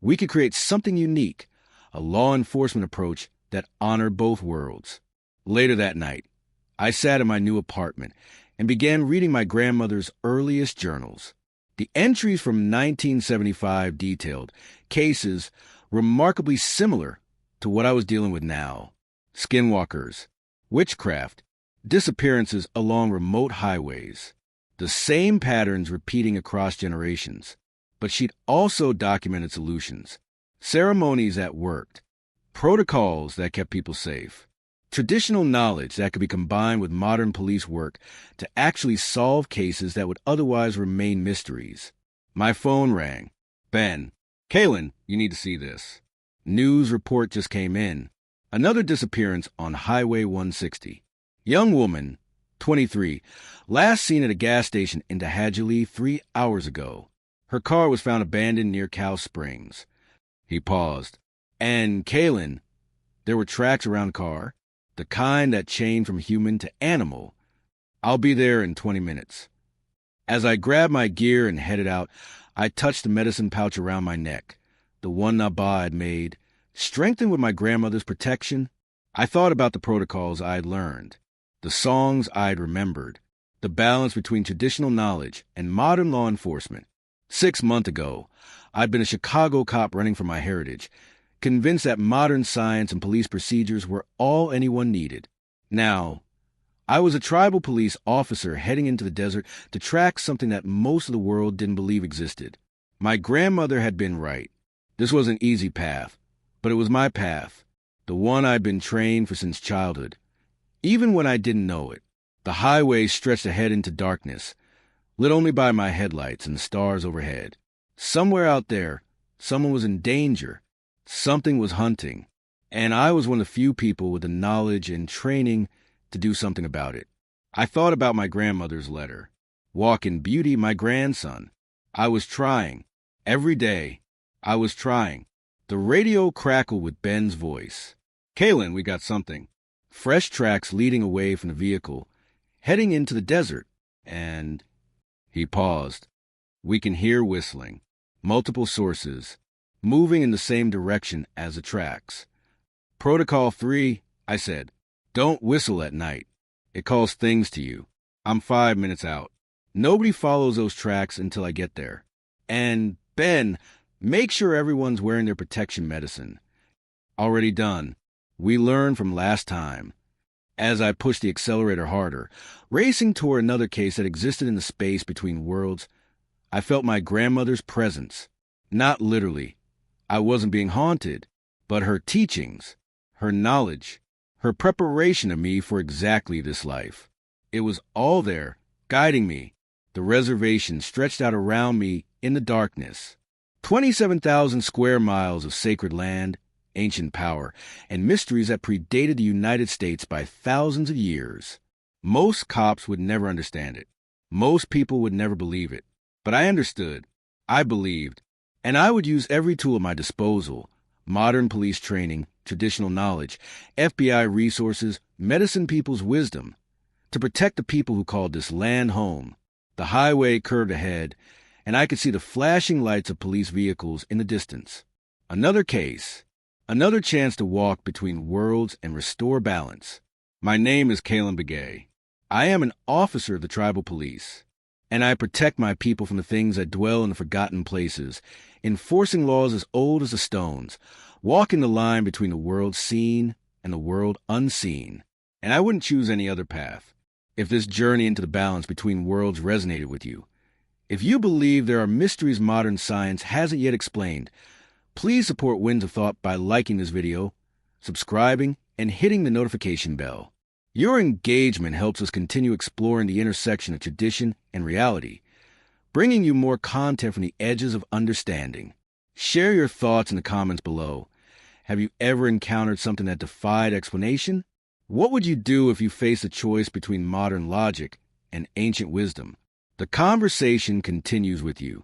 we could create something unique, a law enforcement approach that honored both worlds. Later that night, I sat in my new apartment and began reading my grandmother's earliest journals. The entries from 1975 detailed cases remarkably similar to what I was dealing with now. Skinwalkers, witchcraft, disappearances along remote highways. The same patterns repeating across generations. But she'd also documented solutions, ceremonies that worked, protocols that kept people safe, traditional knowledge that could be combined with modern police work to actually solve cases that would otherwise remain mysteries. My phone rang. Ben, Kaylin, you need to see this. News report just came in. Another disappearance on Highway 160. Young woman, 23, last seen at a gas station in Tehachapi 3 hours ago. Her car was found abandoned near Cow Springs. He paused. And, Kaylin, there were tracks around the car, the kind that chained from human to animal. I'll be there in 20 minutes. As I grabbed my gear and headed out, I touched the medicine pouch around my neck, the one Naba had made. Strengthened with my grandmother's protection, I thought about the protocols I had learned, the songs I had remembered, the balance between traditional knowledge and modern law enforcement. 6 months ago, I'd been a Chicago cop running for my heritage, convinced that modern science and police procedures were all anyone needed. Now, I was a tribal police officer heading into the desert to track something that most of the world didn't believe existed. My grandmother had been right. This was an easy path. But it was my path, the one I'd been trained for since childhood. Even when I didn't know it, the highway stretched ahead into darkness, lit only by my headlights and the stars overhead. Somewhere out there, someone was in danger. Something was hunting. And I was one of the few people with the knowledge and training to do something about it. I thought about my grandmother's letter. Walk in beauty, my grandson. I was trying. Every day, I was trying. The radio crackled with Ben's voice. Kaylin, we got something. Fresh tracks leading away from the vehicle, heading into the desert. And he paused. We can hear whistling. Multiple sources, moving in the same direction as the tracks. Protocol 3, I said. Don't whistle at night. It calls things to you. I'm 5 minutes out. Nobody follows those tracks until I get there. And, Ben, make sure everyone's wearing their protection medicine. Already done. We learned from last time. As I pushed the accelerator harder, racing toward another case that existed in the space between worlds, I felt my grandmother's presence. Not literally. I wasn't being haunted, but her teachings, her knowledge, her preparation of me for exactly this life. It was all there, guiding me. The reservation stretched out around me in the darkness. 27,000 square miles of sacred land, ancient power, and mysteries that predated the United States by thousands of years. Most cops would never understand it. Most people would never believe it. But I understood. I believed. And I would use every tool at my disposal, modern police training, traditional knowledge, FBI resources, medicine people's wisdom, to protect the people who called this land home. The highway curved ahead, and I could see the flashing lights of police vehicles in the distance. Another case, another chance to walk between worlds and restore balance. My name is Kalen Begay. I am an officer of the tribal police, and I protect my people from the things that dwell in the forgotten places, enforcing laws as old as the stones, walking the line between the world seen and the world unseen. And I wouldn't choose any other path if this journey into the balance between worlds resonated with you. If you believe there are mysteries modern science hasn't yet explained, please support Winds of Thought by liking this video, subscribing, and hitting the notification bell. Your engagement helps us continue exploring the intersection of tradition and reality, bringing you more content from the edges of understanding. Share your thoughts in the comments below. Have you ever encountered something that defied explanation? What would you do if you faced a choice between modern logic and ancient wisdom? The conversation continues with you.